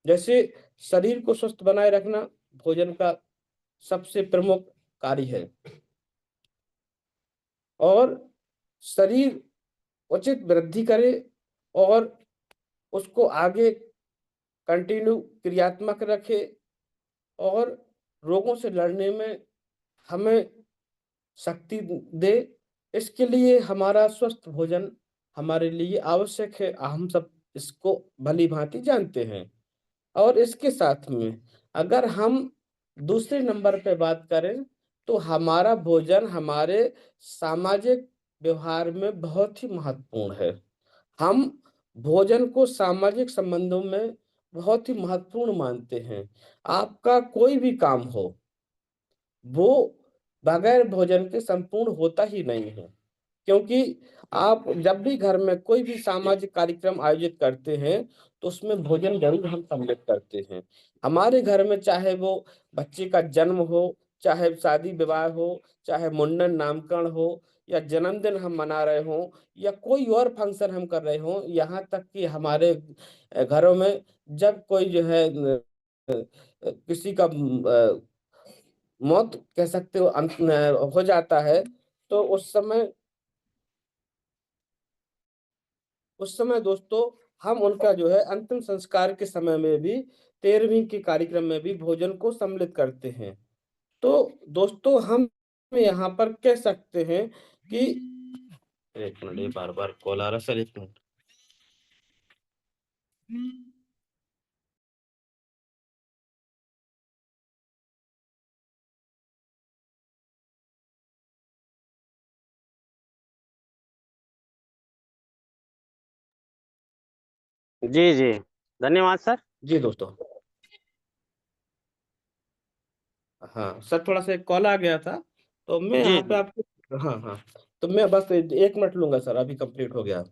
जैसे शरीर को स्वस्थ बनाए रखना भोजन का सबसे प्रमुख कार्य है, और शरीर उचित वृद्धि करे और उसको आगे कंटिन्यू क्रियात्मक रखे, और रोगों से लड़ने में हमें शक्ति दे। इसके लिए हमारा स्वस्थ भोजन हमारे लिए आवश्यक है, हम सब इसको भली भांति जानते हैं। और इसके साथ में अगर हम दूसरे नंबर पे बात करें तो हमारा भोजन हमारे सामाजिक व्यवहार में बहुत ही महत्वपूर्ण है। हम भोजन को सामाजिक संबंधों में बहुत ही महत्वपूर्ण मानते हैं। आपका कोई भी काम हो, वो बगैर भोजन के संपूर्ण होता ही नहीं है। क्योंकि आप जब भी घर में कोई भी सामाजिक कार्यक्रम आयोजित करते हैं तो उसमें भोजन जरूर हम सम्मिलित करते हैं। हमारे घर में चाहे वो बच्चे का जन्म हो, चाहे शादी विवाह हो, चाहे मुंडन नामकरण हो, या जन्मदिन हम मना रहे हो, या कोई और फंक्शन हम कर रहे हो, यहाँ तक कि हमारे घरों में जब कोई जो है किसी का मौत कह सकते हो अंत हो जाता है, तो उस समय दोस्तों हम उनका जो है अंतिम संस्कार के समय में भी 13वीं के कार्यक्रम में भी भोजन को सम्मिलित करते हैं। तो दोस्तों हम यहाँ पर कह सकते हैं कि एक मिनट, ये बार बार कॉल आ रहा है सर, एक मिनट। जी, जी। धन्यवाद सर। जी दोस्तों, हाँ सर, थोड़ा सा एक कॉल आ गया था, तो मैं जी, यहाँ पे जी। आपको, हाँ हाँ, तो मैं बस 1 मिनट लूंगा सर, अभी कंप्लीट हो गया है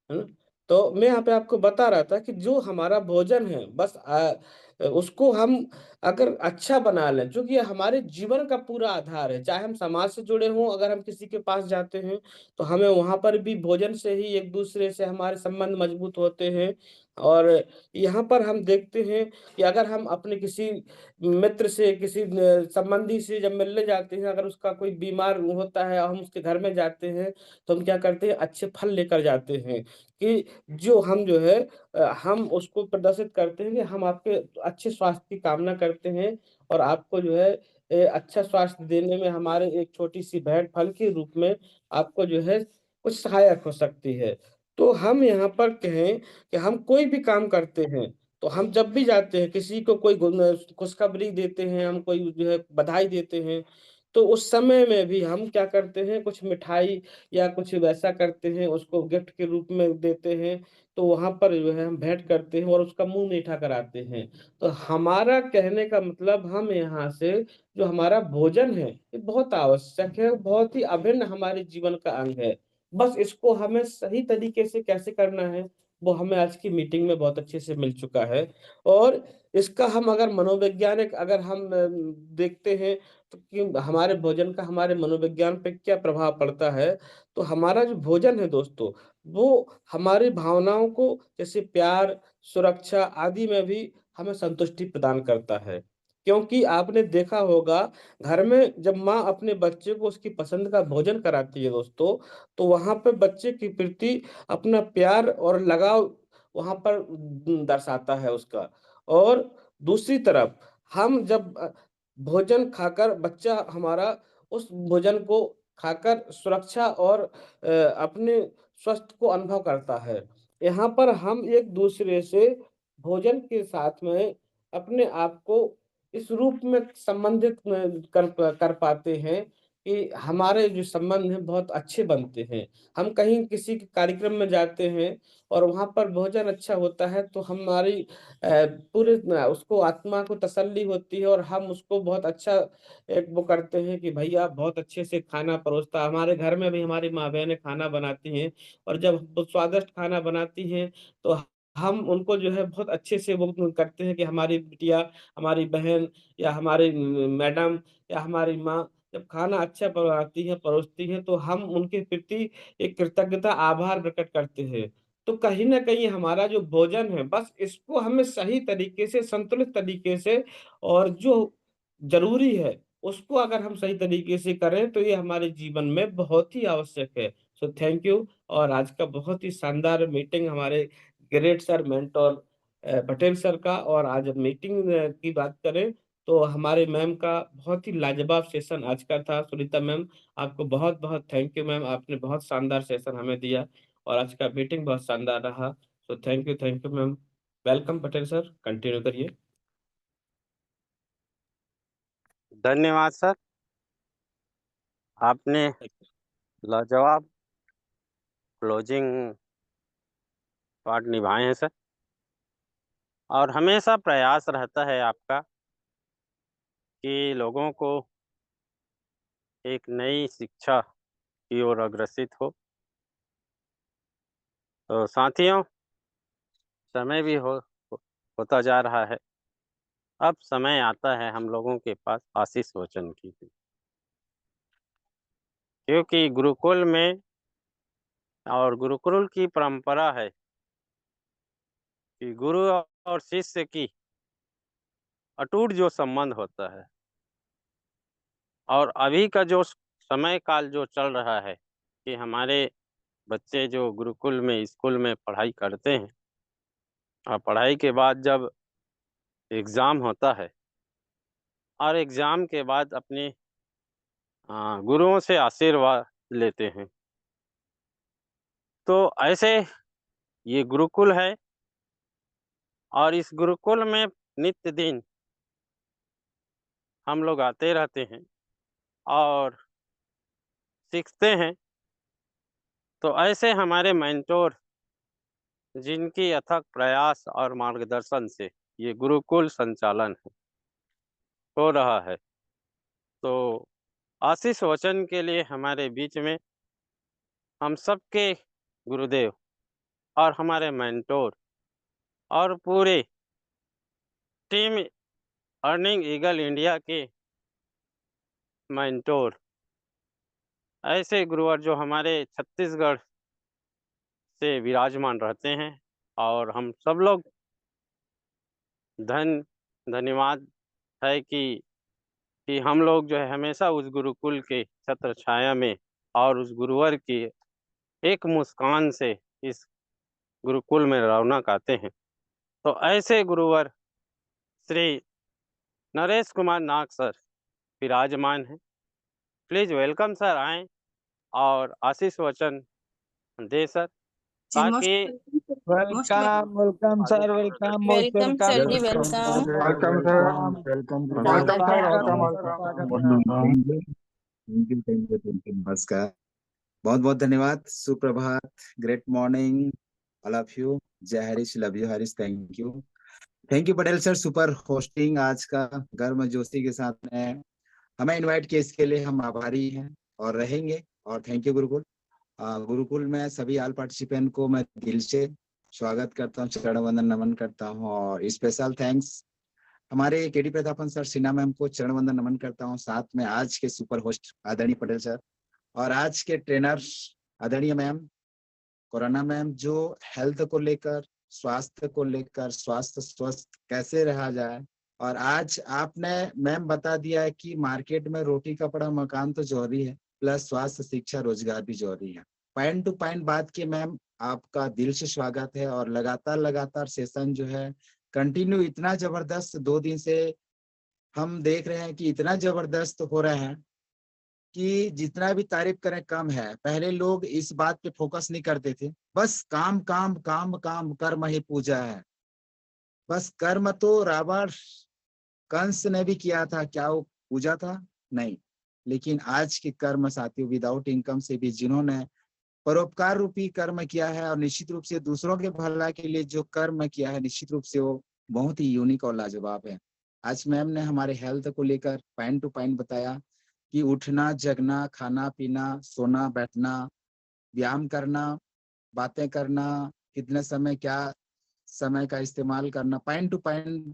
ना। तो मैं यहाँ पे आपको बता रहा था कि जो हमारा भोजन है, बस उसको हम अगर अच्छा बना लें, क्योंकि ये हमारे जीवन का पूरा आधार है। चाहे हम समाज से जुड़े हों, अगर हम किसी के पास जाते हैं तो हमें वहां पर भी भोजन से ही एक दूसरे से हमारे संबंध मजबूत होते हैं। और यहाँ पर हम देखते हैं कि अगर हम अपने किसी मित्र से, किसी संबंधी से जब मिलने जाते हैं, अगर उसका कोई बीमार होता है और हम उसके घर में जाते हैं, तो हम क्या करते हैं, अच्छे फल लेकर जाते हैं कि जो हम जो है हम उसको प्रदर्शित करते हैं कि हम आपके अच्छे स्वास्थ्य की कामना करते हैं, और आपको जो है अच्छा स्वास्थ्य देने में हमारे एक छोटी सी भेंट फल के रूप में आपको जो है कुछ सहायक हो सकती है। तो हम यहाँ पर कहें कि हम कोई भी काम करते हैं, तो हम जब भी जाते हैं किसी को कोई खुशखबरी देते हैं, हम कोई जो है बधाई देते हैं, तो उस समय में भी हम क्या करते हैं, कुछ मिठाई या कुछ वैसा करते हैं, उसको गिफ्ट के रूप में देते हैं। तो वहां पर जो है हम भेंट करते हैं और उसका मुंह मीठा कराते हैं। तो हमारा कहने का मतलब, हम यहाँ से जो हमारा भोजन है ये बहुत आवश्यक है, बहुत ही अभिन्न हमारे जीवन का अंग है। बस इसको हमें सही तरीके से कैसे करना है, वो हमें आज की मीटिंग में बहुत अच्छे से मिल चुका है। और इसका हम अगर मनोवैज्ञानिक अगर हम देखते हैं तो कि हमारे भोजन का हमारे मनोविज्ञान पे क्या प्रभाव पड़ता है, तो हमारा जो भोजन है दोस्तों, वो हमारी भावनाओं को, जैसे प्यार, सुरक्षा आदि में भी हमें संतुष्टि प्रदान करता है। क्योंकि आपने देखा होगा, घर में जब माँ अपने बच्चे को उसकी पसंद का भोजन कराती है दोस्तों, तो वहां पर बच्चे के प्रति अपना प्यार और लगाव वहां पर दर्शाता है उसका। और दूसरी तरफ हम जब भोजन खाकर बच्चा हमारा उस भोजन को खाकर सुरक्षा और अपने स्वस्थ को अनुभव करता है। यहाँ पर हम एक दूसरे से भोजन के साथ में अपने आप को इस रूप में संबंधित कर पाते हैं कि हमारे जो संबंध हैं बहुत अच्छे बनते हैं। हम कहीं किसी के कार्यक्रम में जाते हैं और वहां पर भोजन अच्छा होता है, तो हमारी पूरे उसको आत्मा को तसल्ली होती है, और हम उसको बहुत अच्छा एक वो करते हैं कि भैया बहुत अच्छे से खाना परोसता। हमारे घर में भी हमारी माँ बहनें खाना बनाती हैं, और जब वो स्वादिष्ट खाना बनाती हैं तो हम उनको जो है बहुत अच्छे से वो करते हैं कि हमारी बिटिया, हमारी बहन, या हमारी मैडम, या हमारी माँ जब खाना अच्छा बनाती है, परोसती है, तो हम उनके प्रति एक कृतज्ञता, आभार प्रकट करते हैं। तो कहीं ना कहीं हमारा जो भोजन है, बस इसको हमें सही तरीके से, संतुलित तरीके से, और जो जरूरी है उसको अगर हम सही तरीके से करें, तो ये हमारे जीवन में बहुत ही आवश्यक है। So thank you. और आज का बहुत ही शानदार मीटिंग हमारे great sir, mentor Patel sir का। और आज मीटिंग की बात करें तो हमारे मैम का बहुत ही लाजवाब सेशन आज का था। सुनीता मैम, आपको बहुत बहुत थैंक यू मैम, आपने बहुत शानदार सेशन हमें दिया और आज का मीटिंग बहुत शानदार रहा। तो thank you ma'am. Welcome Patel sir, continue करिए। धन्यवाद सर, आपने लाजवाब क्लोजिंग पार्ट निभाए हैं सर, और हमेशा प्रयास रहता है आपका कि लोगों को एक नई शिक्षा की ओर अग्रसित हो। तो साथियों, समय भी होता जा रहा है। अब समय आता है हम लोगों के पास आशीष वचन की, क्योंकि गुरुकुल में और गुरुकुल की परंपरा है कि गुरु और शिष्य की अटूट जो संबंध होता है, और अभी का जो समय काल जो चल रहा है कि हमारे बच्चे जो गुरुकुल में स्कूल में पढ़ाई करते हैं और पढ़ाई के बाद जब एग्ज़ाम होता है और एग्ज़ाम के बाद अपने गुरुओं से आशीर्वाद लेते हैं, तो ऐसे ये गुरुकुल है और इस गुरुकुल में नित्य दिन हम लोग आते रहते हैं और सीखते हैं। तो ऐसे हमारे मेंटोर जिनकी अथक प्रयास और मार्गदर्शन से ये गुरुकुल संचालन हो रहा है, तो आशीष वचन के लिए हमारे बीच में हम सबके गुरुदेव और हमारे मेंटोर और पूरे टीम अर्निंग ईगल इंडिया के मेंटोर, ऐसे गुरुवर जो हमारे छत्तीसगढ़ से विराजमान रहते हैं, और हम सब लोग धन्यवाद है कि हम लोग जो है हमेशा उस गुरुकुल के छत्र छाया में और उस गुरुवर की एक मुस्कान से इस गुरुकुल में रौनक आते हैं। तो ऐसे गुरुवर श्री नरेश कुमार नाग सर विराजमान हैं। प्लीज वेलकम सर, आएँ और आशीष वचन दे सर, ताकि welcome sir, welcome, welcome sir ji, welcome. Welcome sir. नमस्कार, बहुत बहुत धन्यवाद, सुप्रभात, great morning all of you. जय Harish, love you Harish, thank you Patel sir, super hosting आज का गर्म जोशी के साथ में हमें इनवाइट किया, इसके लिए हम आभारी हैं और रहेंगे। और थैंक यू गुरुकुल। गुरुकुल में सभी ऑल पार्टिसिपेंट को मैं दिल से स्वागत करता हूँ, चरण वंदन नमन करता हूँ, और स्पेशल थैंक्स हमारे KD Prathapan sir, Sinha ma'am को चरण वंदन नमन करता हूँ, साथ में आज के सुपर होस्ट आदरणीय पटेल सर और आज के ट्रेनर आदरणीय मैम कोरोना मैम, जो हेल्थ को लेकर, स्वास्थ्य को लेकर, स्वास्थ्य स्वस्थ कैसे रहा जाए, और आज आपने मैम बता दिया है कि मार्केट में रोटी कपड़ा मकान तो जरूरी है, प्लस स्वास्थ्य शिक्षा रोजगार भी जरूरी है। पॉइंट टू पॉइंट बात की मैम, आपका दिल से स्वागत है। और लगातार सेशन जो है कंटिन्यू इतना जबरदस्त 2 दिन से हम देख रहे हैं कि इतना जबरदस्त हो रहा है कि जितना भी तारीफ करें कम है। पहले लोग इस बात पे फोकस नहीं करते थे, बस काम काम काम काम, कर्म ही पूजा है। बस कर्म तो रावण कंस ने भी किया था, क्या वो पूजा था? नहीं। लेकिन आज के कर्म साथियों, विदाउट इनकम से भी जिन्होंने परोपकार रूपी कर्म किया है और निश्चित रूप से दूसरों के भला के लिए जो कर्म किया है, निश्चित रूप से वो बहुत ही यूनिक और लाजवाब है। आज मैम ने हमारे हेल्थ को लेकर पॉइंट टू पॉइंट बताया कि उठना, जगना, खाना पीना, सोना, बैठना, व्यायाम करना, बातें करना, कितने समय क्या समय का इस्तेमाल करना, पॉइंट टू पॉइंट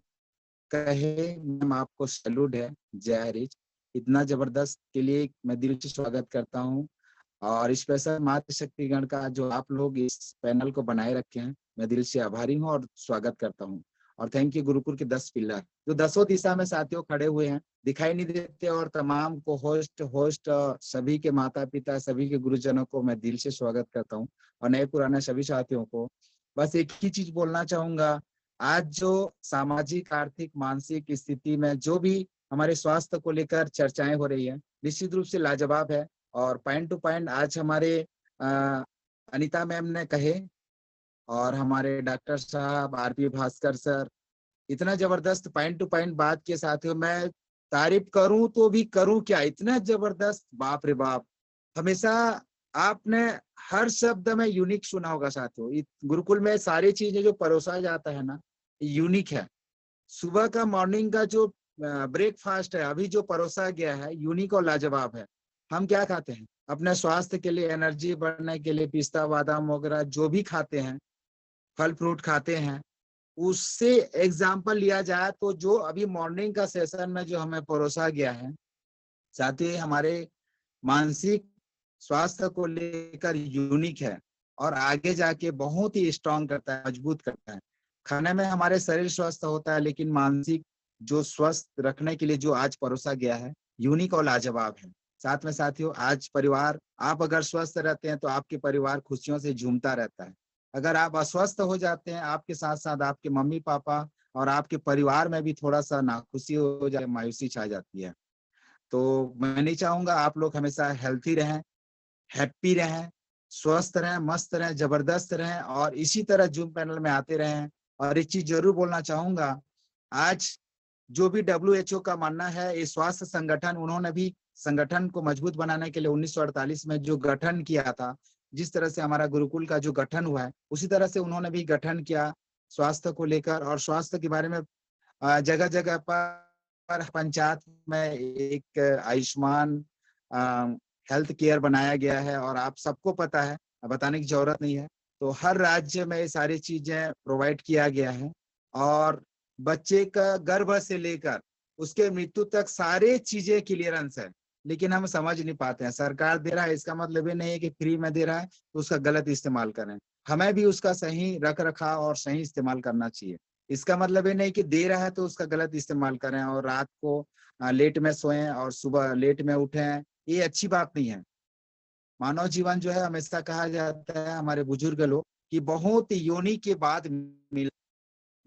कहे। मैम आपको सैल्यूट है, जय हरीश। इतना जबरदस्त के लिए मैं दिल से स्वागत करता हूँ। और स्पेशल मातृशक्तिगण का जो आप लोग इस पैनल को बनाए रखे हैं, मैं दिल से आभारी हूँ और स्वागत करता हूँ। और थैंक यू गुरुकुल के 10 पिलर जो 10 दिशा में साथियों खड़े हुए हैं, दिखाई नहीं देते, और तमाम को होस्ट सभी के माता पिता, सभी के गुरुजनों को मैं दिल से स्वागत करता हूँ, और नए पुराने सभी साथियों को बस एक ही चीज बोलना चाहूंगा आज जो सामाजिक, आर्थिक, मानसिक स्थिति में जो भी हमारे स्वास्थ्य को लेकर चर्चाएं हो रही है, निश्चित रूप से लाजवाब है। और पॉइंट टू पॉइंट आज हमारे अनीता मैम ने कहे और हमारे डॉक्टर साहब आरपी भास्कर सर इतना जबरदस्त पॉइंट टू पॉइंट बात के साथ मैं तारीफ करूं तो भी करूं क्या, इतना जबरदस्त, बाप रे बाप। हमेशा आपने हर शब्द में यूनिक सुना होगा साथियों। गुरुकुल में सारी चीजें जो परोसा जाता है ना, यूनिक है। सुबह का मॉर्निंग का जो ब्रेकफास्ट है अभी जो परोसा गया है, यूनिक और लाजवाब है। हम क्या खाते हैं अपने स्वास्थ्य के लिए, एनर्जी बढ़ने के लिए, पिस्ता बादाम वगैरह जो भी खाते हैं, फल फ्रूट खाते हैं, उससे एग्जाम्पल लिया जाए तो जो अभी मॉर्निंग का सेशन में जो हमें परोसा गया है, साथ ही हमारे मानसिक स्वास्थ्य को लेकर यूनिक है और आगे जाके बहुत ही स्ट्रांग करता है, मजबूत करता है। खाने में हमारे शरीर स्वस्थ होता है, लेकिन मानसिक जो स्वस्थ रखने के लिए जो आज परोसा गया है, यूनिक और लाजवाब है। साथ में साथियों, आज परिवार, आप अगर स्वस्थ रहते हैं तो आपके परिवार खुशियों से झूमता रहता है। अगर आप अस्वस्थ हो जाते हैं, आपके साथ साथ आपके मम्मी पापा और आपके परिवार में भी थोड़ा सा नाखुशी हो जाए, मायूसी छा जाती है। तो मैं नहीं चाहूंगा आप लोग हमेशा हेल्थी रहें, हैप्पी रहें, स्वस्थ रहें, मस्त रहें, जबरदस्त रहें और इसी तरह जूम पैनल में आते रहें। और एक चीज जरूर बोलना चाहूंगा, आज जो भी WHO का मानना है, ये स्वास्थ्य संगठन, उन्होंने भी संगठन को मजबूत बनाने के लिए 1948 में जो गठन किया था, जिस तरह से हमारा गुरुकुल का जो गठन हुआ है, उसी तरह से उन्होंने भी गठन किया स्वास्थ्य को लेकर। और स्वास्थ्य के बारे में जगह जगह पर पंचायत में एक आयुष्मान हेल्थ केयर बनाया गया है और आप सबको पता है, बताने की जरूरत नहीं है। तो हर राज्य में ये सारी चीजें प्रोवाइड किया गया है और बच्चे का गर्भ से लेकर उसके मृत्यु तक सारे चीजें क्लियरेंस है। लेकिन हम समझ नहीं पाते हैं, सरकार दे रहा है इसका मतलब ये नहीं है कि फ्री में दे रहा है तो उसका गलत इस्तेमाल करें। हमें भी उसका सही रख रखाव और सही इस्तेमाल करना चाहिए। इसका मतलब ये नहीं कि दे रहा है तो उसका गलत इस्तेमाल करें और रात को लेट में सोएं और सुबह लेट में उठें, ये अच्छी बात नहीं है। मानव जीवन जो है, हमेशा कहा जाता है हमारे बुजुर्ग लोग कि बहुत योनि के बाद मिला,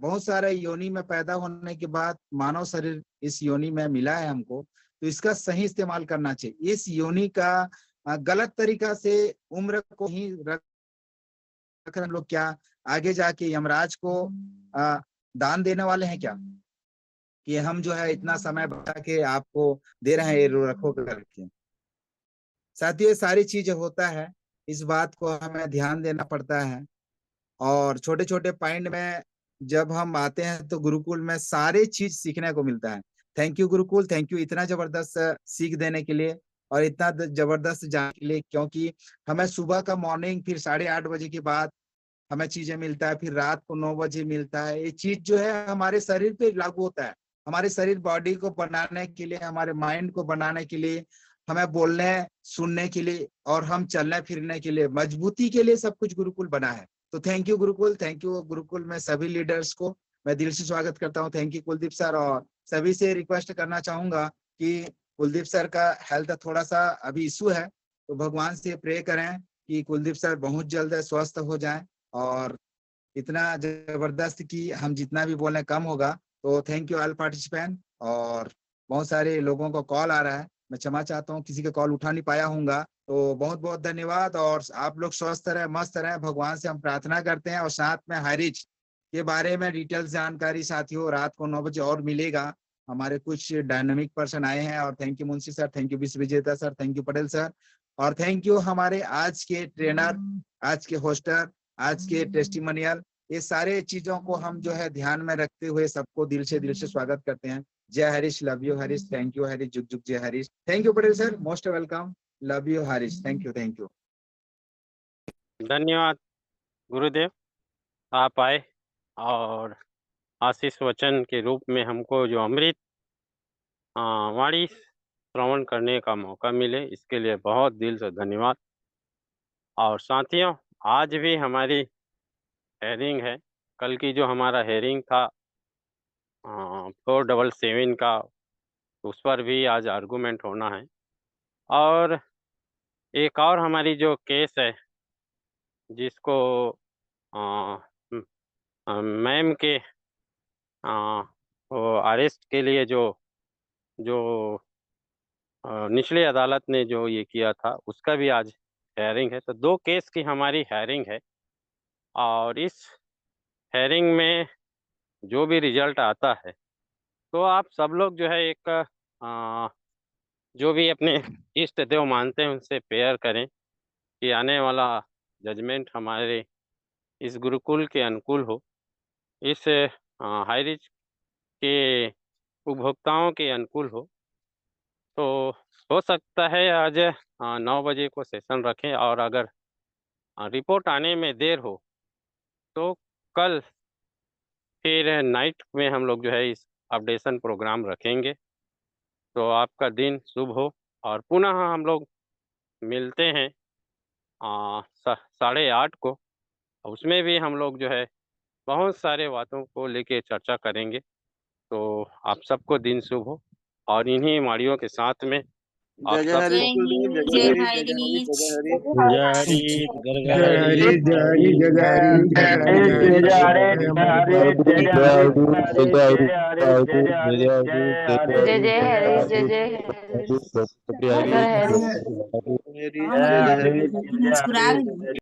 बहुत सारे योनि में पैदा होने के बाद मानव शरीर इस योनि में मिला है हमको, तो इसका सही इस्तेमाल करना चाहिए। इस योनि का गलत तरीका से उम्र को ही रख हम लोग क्या आगे जाके यमराज को दान देने वाले हैं क्या, कि हम जो है इतना समय बचा के आपको दे रहे हैं, ये रखो करके। साथियों, ये सारी चीजें होता है, इस बात को हमें ध्यान देना पड़ता है। और छोटे छोटे पॉइंट में जब हम आते हैं तो गुरुकुल में सारे चीज सीखने को मिलता है। Thank you Gurukul, thank you इतना जबरदस्त सीख देने के लिए और इतना जबरदस्त जाने के लिए, क्योंकि हमें सुबह का मॉर्निंग फिर 8:30 बजे के बाद हमें चीजें मिलता है, फिर रात को 9 बजे मिलता है। ये चीज जो है हमारे शरीर पे लागू होता है, हमारे शरीर बॉडी को बनाने के लिए, हमारे माइंड को बनाने के लिए, हमें बोलने सुनने के लिए और हम चलने फिरने के लिए, मजबूती के लिए सब कुछ गुरुकुल बना है। तो thank you Gurukul, thank you Gurukul में सभी लीडर्स को मैं दिल से स्वागत करता हूँ। Thank you Kuldeep sir. और सभी से रिक्वेस्ट करना चाहूंगा कि कुलदीप सर का हेल्थ थोड़ा सा अभी इशू है, तो भगवान से प्रे करें कि कुलदीप सर बहुत जल्द स्वस्थ हो जाएं और इतना जबरदस्त कि हम जितना भी बोले कम होगा। तो थैंक यू ऑल पार्टिसिपेंट। और बहुत सारे लोगों को कॉल आ रहा है, मैं क्षमा चाहता हूँ किसी का कॉल उठा नहीं पाया हूँगा। तो बहुत बहुत धन्यवाद और आप लोग स्वस्थ रहे, मस्त रहे, भगवान से हम प्रार्थना करते हैं। और साथ में हाईरिच के बारे में डिटेल्स जानकारी साथियों रात को 9 बजे और मिलेगा। हमारे कुछ डायनामिक पर्सन आए हैं और thank you Munshi sir, thank you विश्व विजेता sir, thank you Patel sir और थैंक यू हमारे आज के ट्रेनर, आज के होस्टर, आज के टेस्टिमोनियल। ये सारे चीजों को हम जो है ध्यान में रखते हुए सबको दिल से स्वागत करते हैं। जय Harish, love you Harish, thank you Harish, जुग जुग जय Harish. Thank you Patel sir, most welcome, love you Harish, thank you thank you. धन्यवाद गुरुदेव, आप आए और आशीष वचन के रूप में हमको जो अमृत वाणी श्रवण करने का मौका मिले, इसके लिए बहुत दिल से धन्यवाद। और साथियों, आज भी हमारी हेयरिंग है। कल की जो हमारा हेयरिंग था 477 का, उस पर भी आज आर्गूमेंट होना है। और एक और हमारी जो केस है जिसको मैम के वो अरेस्ट के लिए जो जो निचली अदालत ने जो ये किया था उसका भी आज हेयरिंग है। तो 2 केस की हमारी हेयरिंग है और इस हेयरिंग में जो भी रिजल्ट आता है तो आप सब लोग जो है एक जो भी अपने इष्ट देव मानते हैं उनसे प्रेयर करें कि आने वाला जजमेंट हमारे इस गुरुकुल के अनुकूल हो, इस हाई रिच के उपभोक्ताओं के अनुकूल हो। तो हो सकता है आज 9 बजे को सेशन रखें और अगर रिपोर्ट आने में देर हो तो कल फिर नाइट में हम लोग जो है इस अपडेशन प्रोग्राम रखेंगे। तो आपका दिन शुभ हो और पुनः हम लोग मिलते हैं 8:30 को। उसमें भी हम लोग जो है बहुत सारे बातों को लेके चर्चा करेंगे। तो आप सबको दिन शुभ हो और इन्हीं माड़ियों के साथ में आप जय सब हरि जय हरी जय हरि जय हरि जय हरि जय हरि जय हरि जय हरि जय हरि हमारे जय जय हरी जय जय हरी हर हर हरी। मुस्कुरा रही हूँ।